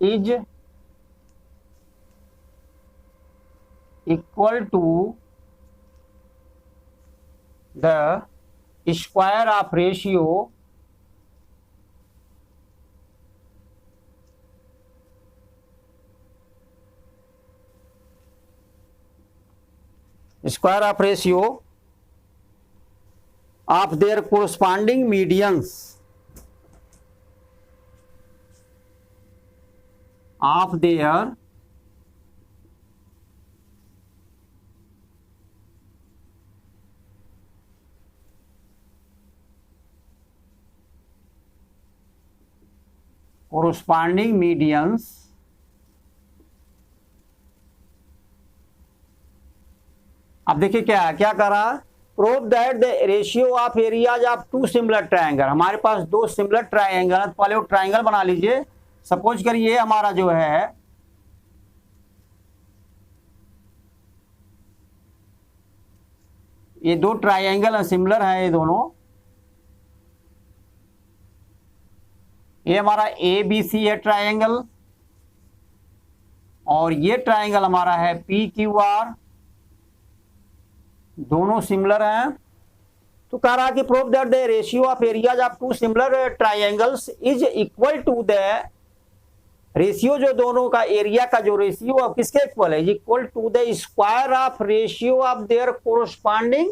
is equal to the square of ratio of their corresponding medians of their corresponding medians अब देखिए क्या क्या कर रहा है, prove that the ratio of areas of two similar triangle. हमारे पास दो सिमिलर ट्रायंगल है, पहले वो ट्रायंगल बना लीजिए। सपोज करिए हमारा जो है ये दो ट्रायंगल है, सिमिलर है ये दोनों। ये हमारा ए बी सी है ट्रायंगल, और ये ट्रायंगल हमारा है पी क्यू आर, दोनों सिमिलर हैं। तो कह रहा कि prove that the ratio of areas of two similar triangles is equal to the ratio, जो दोनों का एरिया का जो रेशियो है किसके इक्वल है, equal to the square of ratio of their corresponding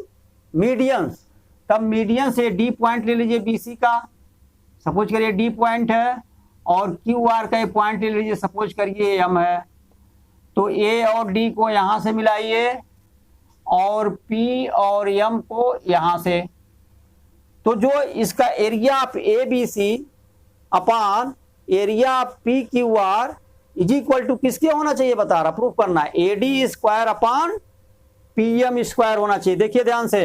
medians. तब मीडियन से डी पॉइंट ले लीजिए बीसी का, सपोज करिए डी पॉइंट है, और क्यू आर का पॉइंट ले लीजिए, सपोज करिए एम है। तो ए और डी को यहां से मिलाइए और P और M को यहां से। तो जो इसका area of A B C upon area of P Q R is equal to किसके होना चाहिए बता रहा, प्रूफ करना है, A D square upon P M square होना चाहिए। देखिए ध्यान से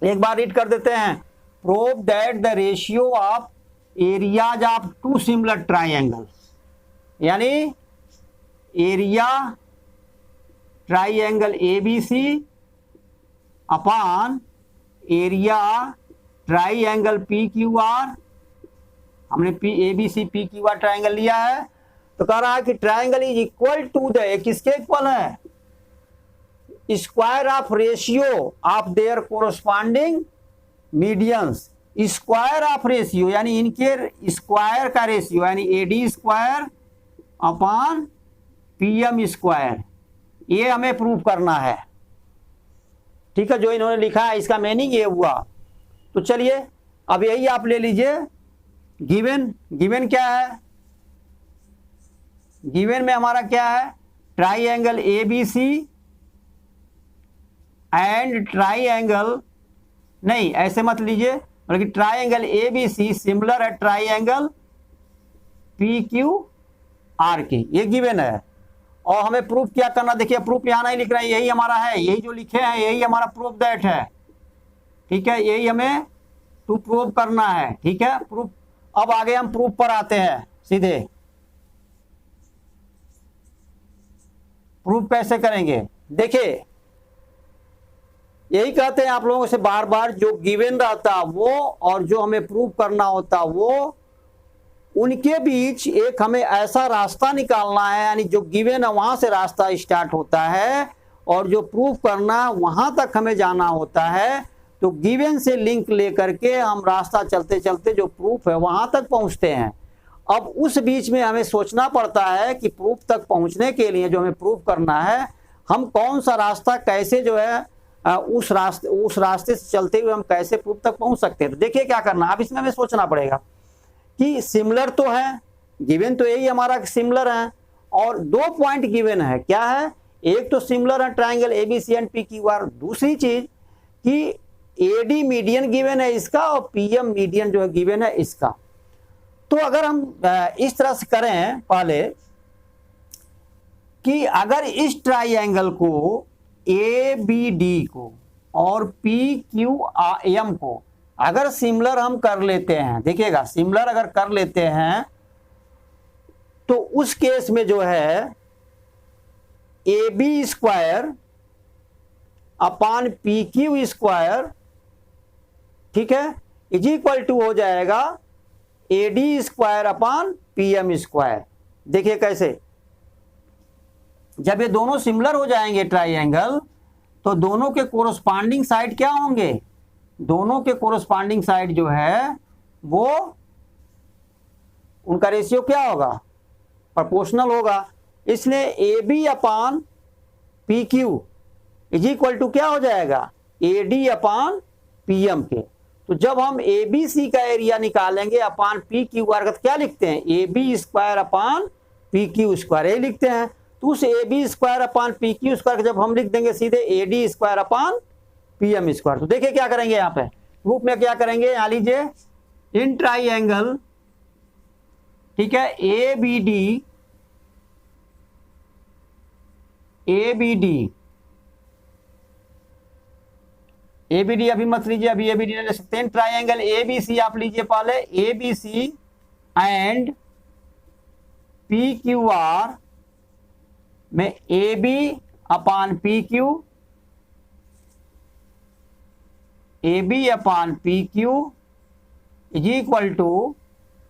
एक बार रीड कर देते हैं, prove that the ratio of areas of two similar triangles, यानी area triangle ABC upon area triangle PQR। हमने ABC PQR ट्राइंगल लिया है, तो कह रहा है कि triangle is equal to the, किसके इक्वल है, square of ratio of their corresponding medians. Square of ratio यानी इनके स्क्वायर का रेशियो, यानी AD square upon PM square, ये हमें प्रूव करना है। ठीक है, जो इन्होंने लिखा है इसका मीनिंग ये हुआ। तो चलिए अब यही आप ले लीजिए, गिवन क्या है, गिवन में हमारा क्या है, ट्राइंगल ABC एंड ट्राइंगल, नहीं ऐसे मत लीजिए, बल्कि ट्राइंगल ABC सिमिलर है ट्राइंगल PQR के, ये गिवन है। और हमें प्रूफ क्या करना, देखिए प्रूफ यहां नहीं लिख रहे हैं, यही हमारा है, यही जो लिखे हैं यही हमारा प्रूफ दैट है। ठीक है, यही हमें टू प्रूव करना है। ठीक है, प्रूफ। अब आगे हम प्रूफ पर आते हैं सीधे। प्रूफ कैसे करेंगे, देखिए यही कहते हैं आप लोगों से बार बार, जो गिवन रहता वो और जो हमें प्रूफ करना होता वो, उनके बीच एक हमें ऐसा रास्ता निकालना है, यानी जो गिवन है वहां से रास्ता स्टार्ट होता है और जो प्रूफ करना वहां तक हमें जाना होता है। तो गिवन से लिंक लेकर के हम रास्ता चलते चलते जो प्रूफ है वहां तक पहुंचते हैं। अब उस बीच में हमें सोचना पड़ता है कि प्रूफ तक पहुंचने के लिए जो हमें प्रूफ करना है, हम कौन सा रास्ता कैसे जो है उस रास्ते से चलते हुए हम कैसे प्रूफ तक पहुंच सकते हैं। तो देखिए क्या करना, अब इसमें हमें सोचना पड़ेगा कि सिमिलर तो है, गिवन तो यही हमारा सिमिलर है, और दो पॉइंट गिवन है। क्या है, एक तो सिमिलर है ट्राइंगल ABC एंड PQR, दूसरी चीज कि AD मीडियन गिवन है इसका और PM मीडियन जो है गिवन है इसका। तो अगर हम इस तरह से करें पहले कि अगर इस ट्राइंगल को ABD को और PQM को अगर सिमिलर हम कर लेते हैं, देखिएगा सिमिलर अगर कर लेते हैं तो उस केस में जो है A B square upon P Q square, ठीक है, इज इक्वल टू हो जाएगा A D square upon P M square. देखिए कैसे, जब ये दोनों सिमिलर हो जाएंगे ट्राइंगल, तो दोनों के कोरोस्पांडिंग साइड क्या होंगे, दोनों के कोरोस्पांडिंग साइड जो है वो उनका रेशियो क्या होगा, प्रोपोर्शनल होगा। इसलिए A B upon P Q is equal to क्या हो जाएगा, A D upon P M के। तो जब हम ए बी सी का एरिया निकालेंगे अपान पी क्यू आर का, क्या लिखते हैं, A B square upon P Q square, ये लिखते हैं। तो उस A B square upon P Q square जब हम लिख देंगे सीधे A D square upon P M square. तो देखिए क्या करेंगे यहाँ पे प्रूफ में, क्या करेंगे, यहाँ लीजिए इन ट्राइंगल, ठीक है, A B D, A B D, A B D अभी मत लीजिए, अभी ए बी डी ले सकते हैं। ट्राइंगल ए बी सी आप लीजिए पहले, A B C and P Q R में A B upon P Q, A B upon P Q is equal to,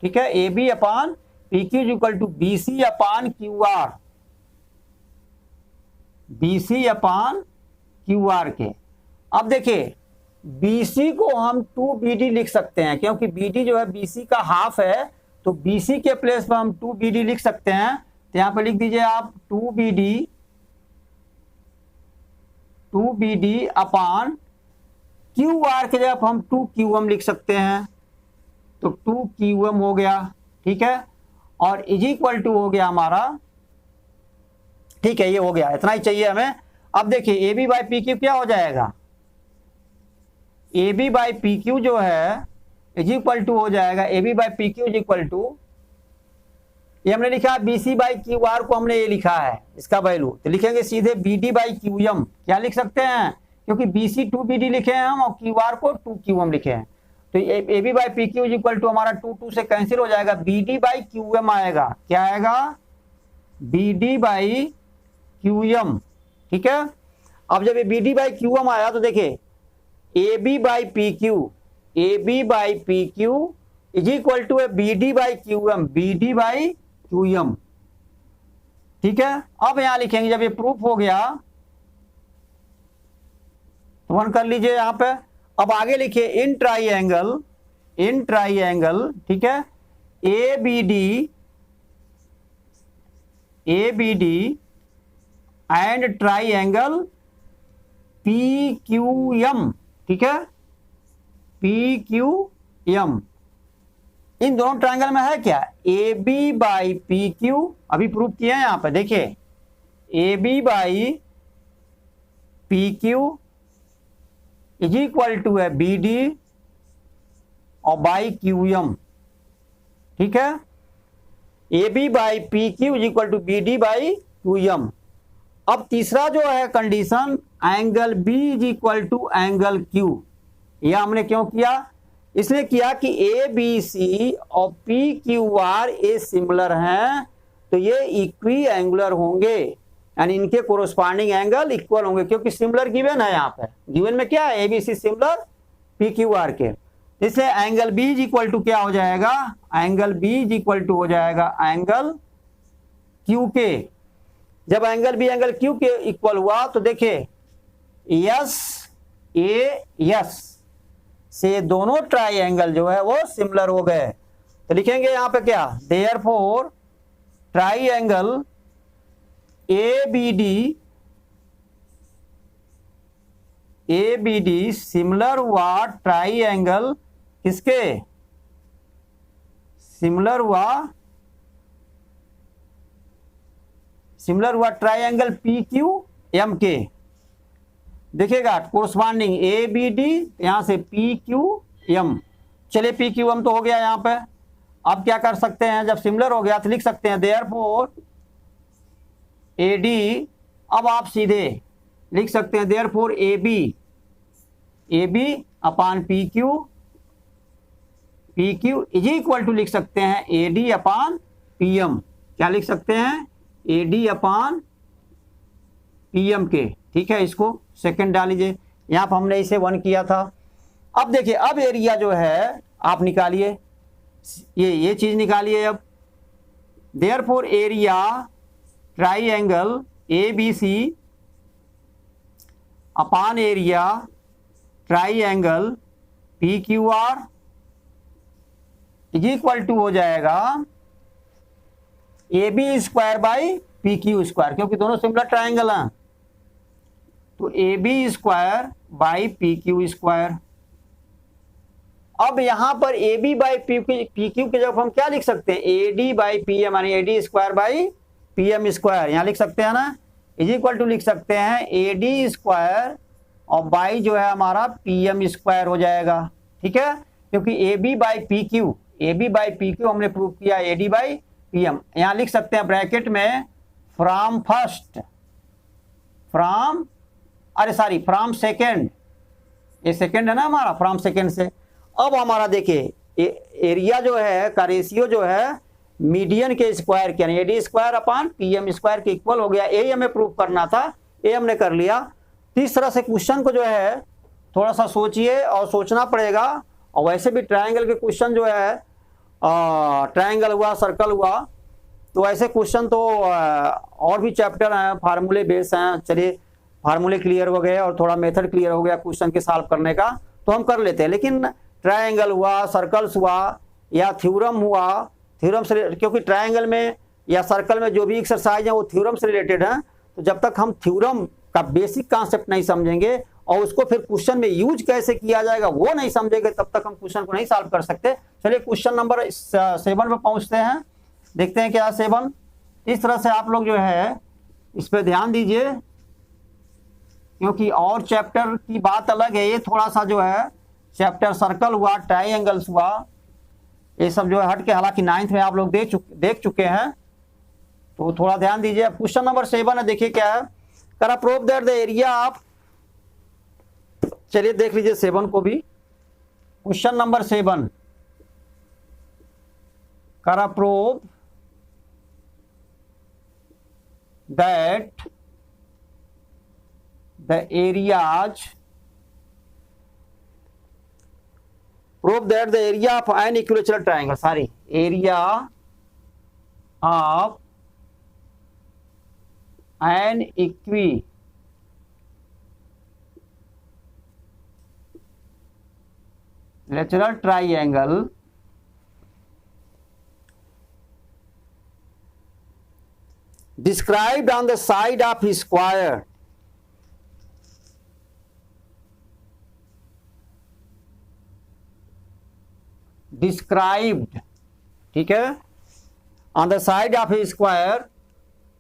ठीक है, A B upon P Q is equal to B C upon Q R, B C upon Q R के। अब देखिए BC को हम 2BD लिख सकते हैं, क्योंकि BD जो है BC का हाफ है, तो BC के प्लेस पर हम 2BD लिख सकते हैं। तो यहां पे लिख दीजिए आप 2BD अपान QR के जगह हम 2QM लिख सकते हैं, तो 2QM हो गया, ठीक है, और इज इक्वल टू हो गया हमारा, ठीक है, ये हो गया, इतना ही चाहिए हमें। अब देखिए AB बाई पी क्यू क्या हो जाएगा, A B by P Q जो है इज इक्वल टू हो जाएगा, A B by P Q is equal to, ये हमने लिखा B C by Q R को हमने ये लिखा है इसका वैल्यू, तो लिखेंगे सीधे B D by Q M, क्या लिख सकते हैं, क्योंकि बी सी 2BD लिखे हैं हम और क्यू आर को 2QM लिखे हैं। तो A B by P Q is equal to हमारा 2 से कैंसिल हो जाएगा, B D by Q M आएगा, क्या आएगा, B D by Q M, ठीक है। अब जब ये B D by Q M आया तो देखिए A B by P Q, A B by P Q is equal to B D by Q M, B D by Q M, ठीक है। अब यहां लिखेंगे जब ये प्रूफ हो गया तो वन कर लीजिए यहां पे। अब आगे लिखिए इन ट्राइंगल, ठीक है, A B D and triangle P Q M, ठीक है, पी क्यू एम, इन दोनों ट्रायंगल में है क्या, A B by P Q, अभी प्रूफ किया है यहां पे, देखिए A B by P Q is equal to है बी डी और बाई क्यू एम, ठीक है, A B by P Q is equal to B D by Q M. अब तीसरा जो है condition, angle B is equal to angle Q, यह हमने क्यों किया, इसलिए किया कि ए बी सी और P Q R a similar हैं, तो ये इक्वी एंगुलर होंगे, यानी इनके कोरोस्पांडिंग एंगल इक्वल होंगे, क्योंकि सिमिलर गिवन है, यहाँ पे गिवन में क्या है, A B C similar P Q R के, इसलिए angle B is equal to क्या हो जाएगा, angle B is equal to हो जाएगा एंगल क्यू के। जब एंगल बी एंगल क्यू के इक्वल हुआ तो देखिए यस ए यस से दोनों ट्राइंगल जो है वो सिमिलर हो गए, तो लिखेंगे यहां पे क्या, therefore triangle A B D similar हुआ ट्राइंगल किसके, सिमिलर हुआ ट्राइंगल पी क्यू एम के। देखिएगा कोरस्पॉन्डिंग ए बी डी, यहां से पी क्यू एम, चलिए पी क्यू एम तो हो गया यहां पे। अब क्या कर सकते हैं, जब सिमिलर हो गया तो लिख सकते हैं देयरफॉर ए डी, अब आप सीधे लिख सकते हैं therefore A B upon P Q is equal to लिख सकते हैं A D upon P M, क्या लिख सकते हैं, ए डी अपान PM के, ठीक है, इसको सेकंड डाल लीजिए। यहाँ पर हमने इसे 1 किया था। अब देखिए, अब एरिया जो है आप निकालिए, ये चीज निकालिए। अब therefore area triangle ABC upon area triangle PQR is equal to हो जाएगा AB square by PQ square, क्योंकि दोनों सिमिलर ट्राइंगल हैं, तो AB square by PQ square. अब यहां पर AB बाई PQ के जब हम क्या लिख सकते हैं, AD बाई PM यानी AD square by PM square, यहां लिख सकते हैं ना, इज इक्वल टू लिख सकते हैं AD स्क्वायर और बाई जो है हमारा PM स्क्वायर हो जाएगा, ठीक है, क्योंकि AB बाई PQ हमने प्रूव किया AD बाई PM। यहां लिख सकते हैं ब्रैकेट में फ्रॉम सेकेंड, ये सेकेंड है ना हमारा, फ्रॉम सेकेंड से। अब हमारा देखिए एरिया जो है का रेशियो जो है मीडियन के स्क्वायर के, यानी AD square upon PM square के इक्वल हो गया। यही हमें प्रूव करना था, ये हमने कर लिया। तो इस तरह से क्वेश्चन को जो है थोड़ा सा सोचिए और सोचना पड़ेगा। और वैसे भी ट्रायंगल के क्वेश्चन जो है, ट्रायंगल हुआ, सर्कल हुआ, तो ऐसे क्वेश्चन तो और भी चैप्टर हैं, फार्मूले बेस हैं। चलिए फार्मूले क्लियर हो गए और थोड़ा मेथड क्लियर हो गया क्वेश्चन के सॉल्व करने का, तो हम कर लेते हैं। लेकिन ट्रायंगल हुआ, सर्कल्स हुआ या थ्योरम हुआ, थ्योरम से, क्योंकि ट्रायंगल में या सर्कल में जो भी एक्सरसाइज है वो थ्योरम से रिलेटेड है, तो जब तक हम थ्योरम का बेसिक कॉन्सेप्ट नहीं समझेंगे और उसको फिर क्वेश्चन में यूज कैसे किया जाएगा वो नहीं समझेंगे, तब तक हम क्वेश्चन को नहीं सॉल्व कर सकते। चलिए क्वेश्चन नंबर 7 पे पहुंचते हैं, देखते हैं क्या 7। इस तरह से आप लोग जो है इस पे ध्यान दीजिए, क्योंकि और चैप्टर की बात अलग है, ये थोड़ा सा जो है चैप्टर सर्कल हुआ, ट्राइएंगल्स हुआ, ये सब जो है हट के, हालांकि 9th में आप लोग देख चुके हैं, तो थोड़ा ध्यान दीजिए। क्वेश्चन नंबर 7 है, देखिए क्या है, करा prove that the area of, चलिए देख लीजिए 7 को भी। क्वेश्चन नंबर 7, करा prove that the areas, prove that the area of an equilateral triangle, area of an equilateral triangle described on the side of a square described, ठीक है, on the side of a square,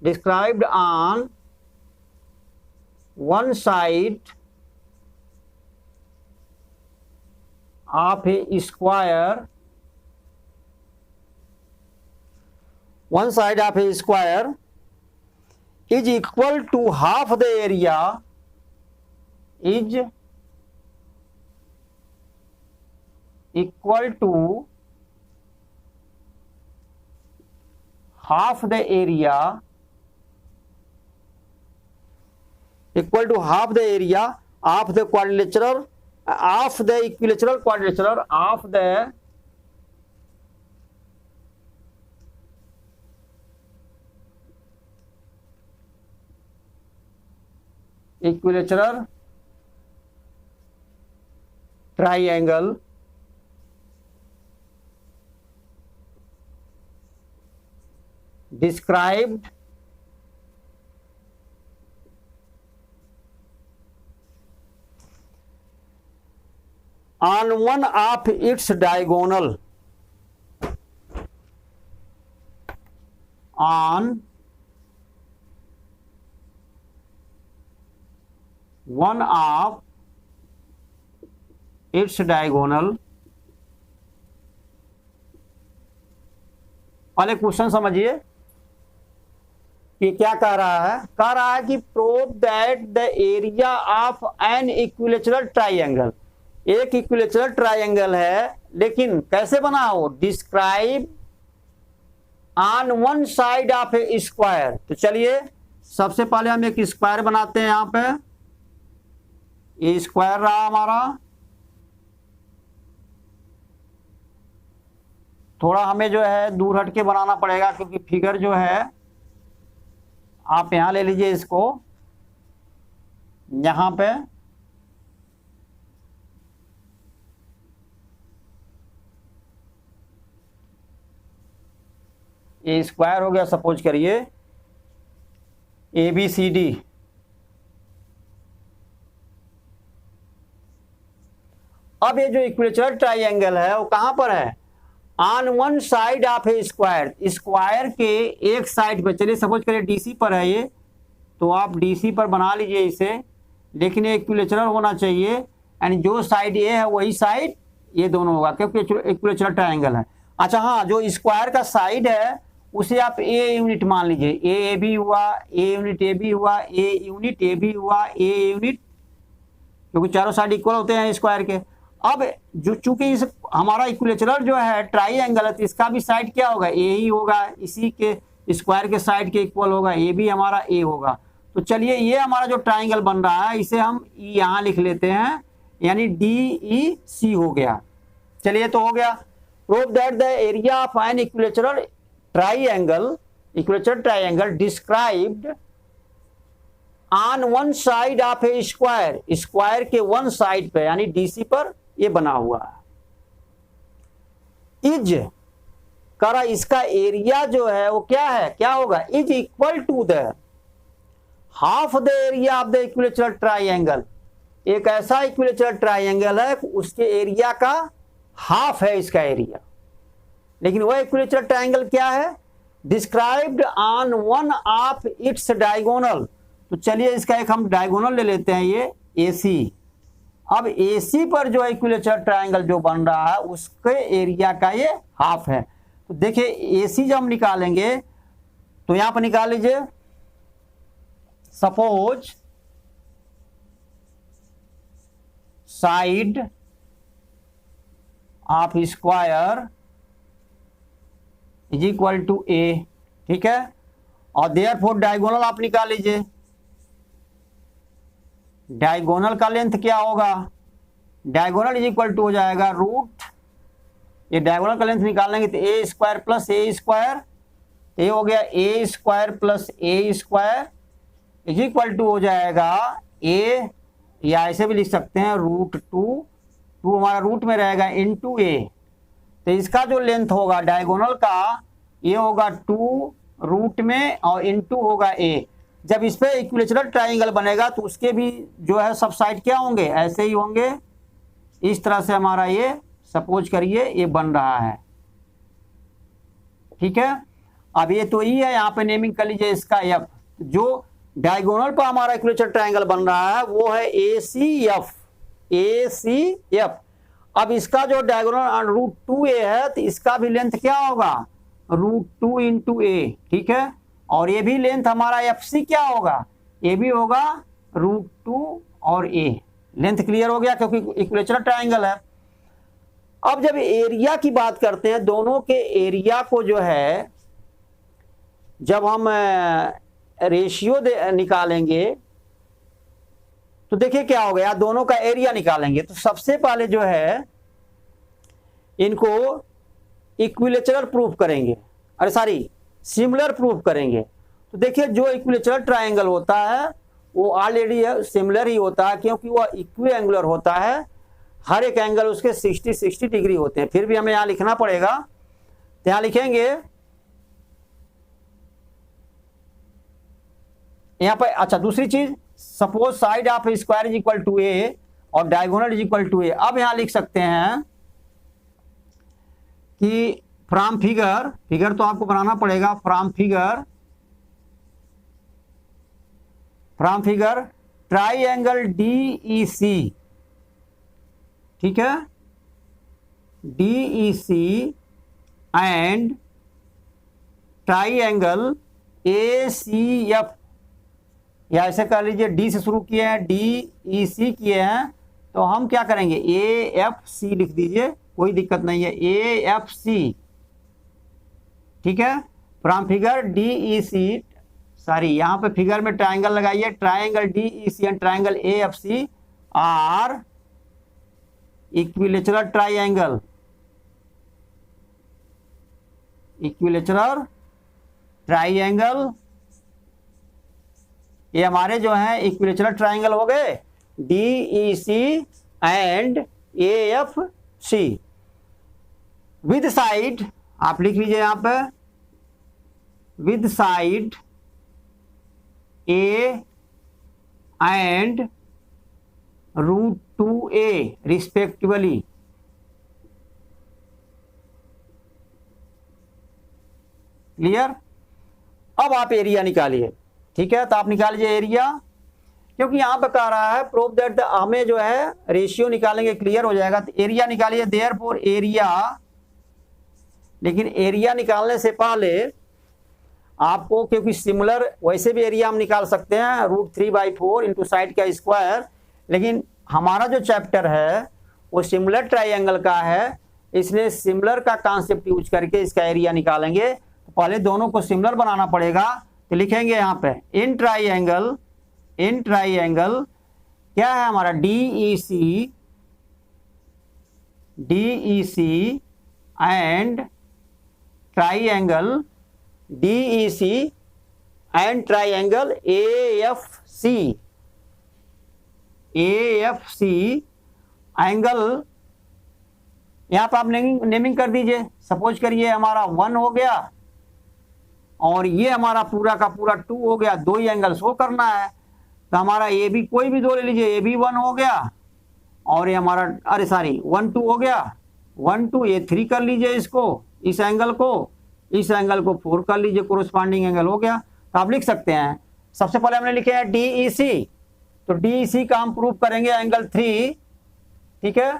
described on one side of a square, one side of a square is equal to half the area, is equal to half the area, equal to half the area of the quadrilateral, of the equilateral quadrilateral, of the equilateral triangle described on one of its diagonal, on one of its diagonal। पहले question समझिए कि क्या कह रहा है कि prove that the area of an equilateral triangle, एक equilateral triangle है, लेकिन कैसे बना हो, describe on one side of A square. तो चलिए सबसे पहले हम एक स्क्वायर बनाते हैं। यहाँ पे ये स्क्वायर रहा हमारा। थोड़ा हमें जो है दूर हट के बनाना पड़ेगा, क्योंकि फिगर जो है आप यहां ले लीजिए इसको, यहां पे ये स्क्वायर हो गया, सपोज करिए ABCD। अब ये जो इक्विलेटरल ट्राइंगल है वो कहां पर है? On one side of A square, square के एक साइड पे। चलिए सपोज करिए DC पर है ये, तो आप DC पर बना लीजिए इसे, लेकिन ये इक्विलेटरल होना चाहिए, यानी जो साइड ए है वही साइड ये दोनों होगा, क्योंकि इक्विलेटरल ट्राइंगल है। अच्छा हाँ, जो स्क्वायर का साइड है उसे आप A यूनिट मान लीजिए। ए बी हुआ, A यूनिट ए बी हुआ, A यूनिट ए बी हुआ, A यूनिट, क्योंकि चारों साइड इक्वल होते हैं स्क्वायर के। अब जो चूंकि इस हमारा इक्विलेटरल जो है ट्राइंगल है, तो इसका भी साइड क्या होगा? ए ही होगा, इसी के स्क्वायर के साइड के इक्वल होगा, ए भी हमारा ए होगा। तो चलिए ये हमारा जो ट्राइंगल बन रहा है इसे हम यहाँ लिख लेते हैं, यानी DEC हो गया। चलिए तो हो गया। Prove that the area of an equilateral triangle described on one side of A square, square के वन साइड पे यानी DC पर ये बना हुआ है। इज करा, इसका एरिया जो है वो क्या है, क्या होगा? Is equal to the half the area of the equilateral triangle. एक ऐसा इक्विलेटरल ट्राइंगल है उसके एरिया का हाफ है इसका एरिया, लेकिन वह इक्विलेटरल ट्राइंगल क्या है? Described on one of its diagonal. तो चलिए इसका एक हम डायगोनल ले लेते हैं, ये AC। अब AC पर जो इक्विलेटरल ट्राइंगल जो बन रहा है उसके एरिया का ये हाफ है। तो देखिए AC जब हम निकालेंगे तो यहां पर निकाल लीजिए, suppose side of square is equal to A, ठीक है। और देयरफॉर डायगोनल आप निकाल लीजिए। डायगोनल का लेंथ क्या होगा? डायगोनल इज इक्वल टू हो जाएगा रूट, ये डायगोनल का लेंथ निकालेंगे तो A square plus A square, ये हो गया A square plus A square is equal to हो जाएगा A, या ऐसे भी लिख सकते हैं √2, टू हमारा रूट में रहेगा इंटू A। तो इसका जो लेंथ होगा डायगोनल का ये होगा 2 रूट में और इंटू होगा A। जब इस पे इक्विलेटरल ट्राइंगल बनेगा तो उसके भी जो है सब साइड क्या होंगे? ऐसे ही होंगे। इस तरह से हमारा ये सपोज करिए ये बन रहा है, ठीक है। अब ये तो E है, यहाँ पे नेमिंग कर लीजिए इसका F। जो डायगोनल पर हमारा इक्विलेटरल ट्राइंगल बन रहा है वो है ACF। अब इसका जो डायगोनल √2A है तो इसका भी लेंथ क्या होगा? √2 इंटू A, ठीक है। और ये भी लेंथ हमारा FC क्या होगा? ये भी होगा √2 और A। लेंथ क्लियर हो गया, क्योंकि इक्विलेटरल ट्राइंगल है। अब जब एरिया की बात करते हैं, दोनों के एरिया को जो है जब हम रेशियो निकालेंगे तो देखिए क्या हो गया, दोनों का एरिया निकालेंगे तो सबसे पहले जो है इनको इक्विलेटरल प्रूफ करेंगे, अरे सॉरी सिमिलर प्रूफ करेंगे। तो देखिए जो इक्विलेटरल ट्राइंगल होता है वो ऑलरेडी सिमिलर ही होता है, क्योंकि वह इक्वी एंगुलर होता है, हर एक एंगल उसके 60 डिग्री होते हैं। फिर भी हमें यहाँ लिखना पड़ेगा, तो यहाँ लिखेंगे यहाँ पर। अच्छा दूसरी चीज, suppose side of square is equal to A और diagonal is equal to A। अब यहां लिख सकते हैं कि फ्रॉम फिगर तो आपको बनाना पड़ेगा, फ्रॉम फिगर ट्राइंगल DEC, ठीक है, DEC एंड ट्राइंगल ACF, या ऐसे कर लीजिए D से शुरू किए हैं, DEC किए हैं, तो हम क्या करेंगे AFC लिख दीजिए, कोई दिक्कत नहीं है, AFC, ठीक है। फ्रॉम फिगर DEC सॉरी यहाँ पे फिगर में ट्राइंगल लगाइए, triangle DEC and triangle AFC are equilateral triangle, equilateral triangle, ये हमारे जो हैं इक्विलेटरल ट्राइंगल हो गए DEC and AFC with side, आप लिख लीजिए यहाँ पे with side A and √2a respectively. Clear? अब आप एरिया निकालिए, ठीक है? तो आप निकाल लीजिए एरिया, क्योंकि यहां पे कह रहा है प्रूव दैट हमें जो है रेशियो निकालेंगे, क्लियर हो जाएगा। तो एरिया निकालिए, देयरफॉर एरिया, लेकिन एरिया निकालने से पहले आपको, क्योंकि सिमिलर वैसे भी एरिया हम निकाल सकते हैं √3/4 इंटू साइड का स्क्वायर, लेकिन हमारा जो चैप्टर है वो सिमिलर ट्राइंगल का है, इसलिए सिमिलर का कॉन्सेप्ट यूज करके इसका एरिया निकालेंगे। तो पहले दोनों को सिमिलर बनाना पड़ेगा, तो लिखेंगे यहाँ पे इन ट्राइंगल क्या है हमारा DEC and triangle DEC and triangle AFC angle, यहां पर आप नेमिंग कर दीजिए। सपोज करिए हमारा 1 हो गया और ये हमारा पूरा का पूरा 2 हो गया, दो ही एंगल शो करना है। तो हमारा ए बी कोई भी दो ले लीजिए, AB 1 हो गया और ये हमारा, अरे सॉरी 1 2 हो गया, 1 2 ये 3 कर लीजिए, इसको, इस एंगल को 4 कर लीजिए, कोरोस्पॉन्डिंग एंगल हो गया। तो आप लिख सकते हैं, सबसे पहले हमने लिखे हैं DEC, तो DEC का हम प्रूव करेंगे एंगल 3, ठीक है?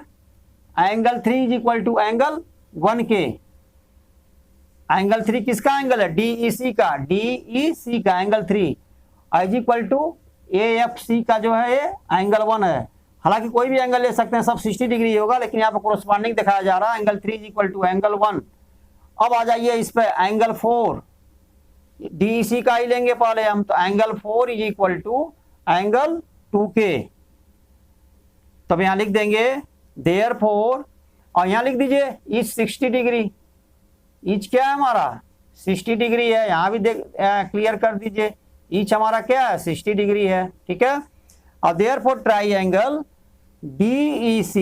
Angle 3 is equal to angle 1 के। एंगल 3 किसका एंगल है? DEC का angle 3 is equal to AFC का जो है ये एंगल 1 है। हालांकि कोई भी एंगल ले सकते हैं, सब 60 डिग्री होगा, लेकिन यहाँ पर कोरोस्पॉन्डिंग दिखाया जा रहा है, angle 3 is equal to angle 1। अब आ जाइए इस पे एंगल 4, DEC का ही लेंगे पहले हम, तो angle 4 is equal to angle 2K। तब यहां लिख देंगे देयरफॉर, और यहां लिख दीजिए इज 60 डिग्री, इच क्या है हमारा 60 डिग्री है, यहां भी क्लियर कर दीजिए, इच हमारा क्या है 60 डिग्री है, ठीक है? और देयरफॉर ट्राइंगल DEC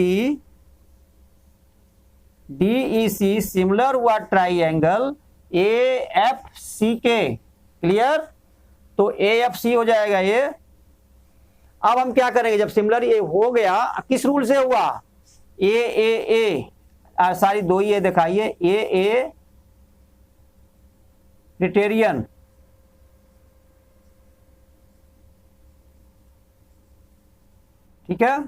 सिमिलर हुआ ट्राइंगल AFC के। क्लियर? तो AFC हो जाएगा ये। अब हम क्या करेंगे, जब सिमिलर ये हो गया, किस रूल से हुआ? AAA, सारी दो ही दिखाइए, AA क्राइटेरियन, ठीक है?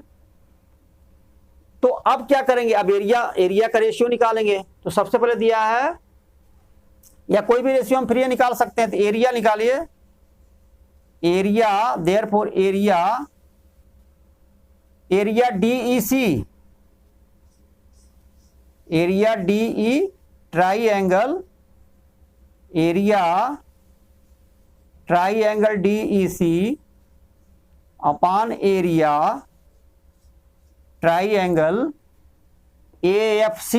तो अब क्या करेंगे, अब एरिया का रेशियो निकालेंगे। तो सबसे पहले दिया है, या कोई भी रेशियो हम फ्री निकाल सकते हैं, तो एरिया निकालिए, area, therefore area DEC, area DE triangle, area triangle DEC upon area triangle AFC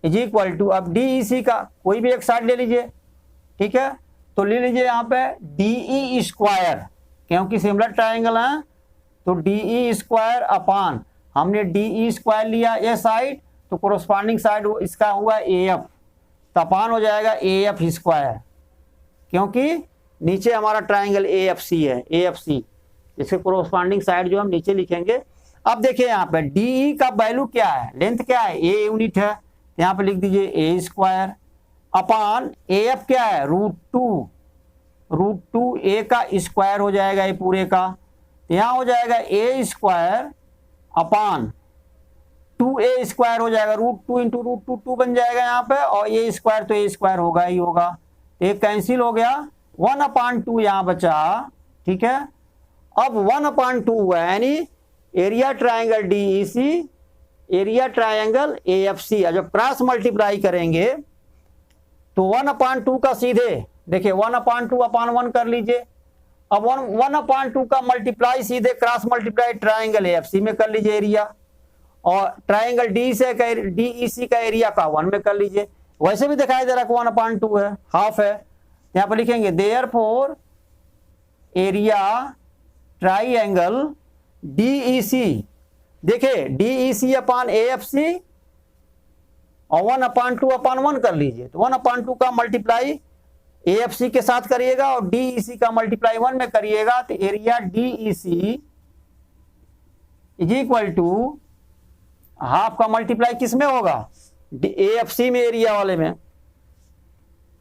is equal to, अब DEC का कोई भी एक साइड ले लीजिए, ठीक है? तो ले लीजिए यहाँ पे DE स्क्वायर, क्योंकि सिमिलर ट्राइंगल है, तो DE स्क्वायर अपॉन, हमने DE स्क्वायर लिया ये साइड, तो कोरोस्पॉन्डिंग साइड इसका हुआ AF, तो अपॉन हो जाएगा AF स्क्वायर, क्योंकि नीचे हमारा ट्राइंगल AFC है, AFC इसके कोरोस्पॉन्डिंग साइड जो हम नीचे लिखेंगे। अब देखिए यहाँ पे DE का वैल्यू क्या है, लेंथ क्या है, A यूनिट है, यहाँ पे लिख दीजिए A स्क्वायर अपॉन AF क्या है √2 A का स्क्वायर हो जाएगा ये पूरे का, यहाँ हो जाएगा A square upon 2A square हो जाएगा, √2 इंटू √2 2 बन जाएगा यहाँ पे, और A स्क्वायर तो A स्क्वायर होगा ही होगा, एक कैंसिल हो गया, 1/2 यहाँ बचा, ठीक है? अब 1/2 हुआ, यानी area triangle DEC, area triangle AFC, जब क्रॉस मल्टीप्लाई करेंगे तो 1/2 का सीधे देखिए 1/2/1 कर लीजिए। अब 1/2 का मल्टीप्लाई सीधे क्रॉस मल्टीप्लाई ट्राइंगल एएफसी में कर लीजिए एरिया, और ट्राइंगल डीईसी का एरिया का 1 में कर लीजिए। वैसे भी दिखाई दे रहा है 1/2 है, हाफ है। यहां पर लिखेंगे देयरफॉर एरिया ट्राइंगल डीईसी, देखिए डीईसी अपॉन एएफसी और 1/2/1 कर लीजिए। तो 1/2 का मल्टीप्लाई एएफसी के साथ करिएगा और डीईसी का मल्टीप्लाई 1 में करिएगा, तो area DEC is equal to half का मल्टीप्लाई किस में होगा, एएफसी में, एरिया वाले में।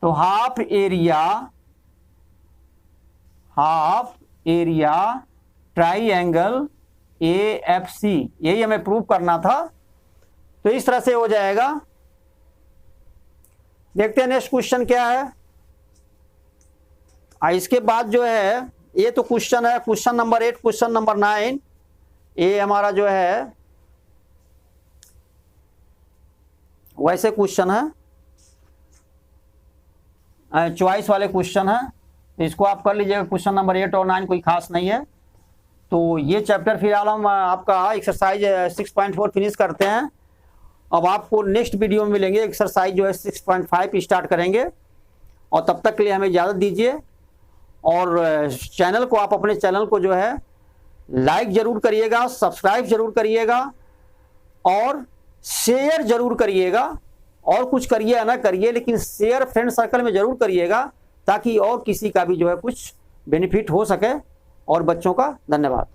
तो हाफ एरिया ट्राइंगल एएफसी, यही हमें प्रूव करना था। तो इस तरह से हो जाएगा। देखते हैं नेक्स्ट क्वेश्चन क्या है। इसके बाद जो है ये तो क्वेश्चन है, क्वेश्चन नंबर 8, क्वेश्चन नंबर 9, ये हमारा जो है वैसे क्वेश्चन है, चॉइस वाले क्वेश्चन है, तो इसको आप कर लीजिएगा। क्वेश्चन नंबर 8 और 9 कोई खास नहीं है। तो ये चैप्टर फिलहाल हम आपका एक्सरसाइज 6.4 फिनिश करते हैं। अब आपको नेक्स्ट वीडियो में मिलेंगे, एक्सरसाइज जो है 6.5 स्टार्ट करेंगे। और तब तक के लिए हमें इजाज़त दीजिए। और चैनल को, आप अपने चैनल को जो है लाइक जरूर करिएगा, सब्सक्राइब जरूर करिएगा और शेयर जरूर करिएगा। और कुछ करिए या ना करिए, लेकिन शेयर फ्रेंड सर्कल में जरूर करिएगा, ताकि और किसी का भी जो है कुछ बेनिफिट हो सके। और बच्चों का धन्यवाद।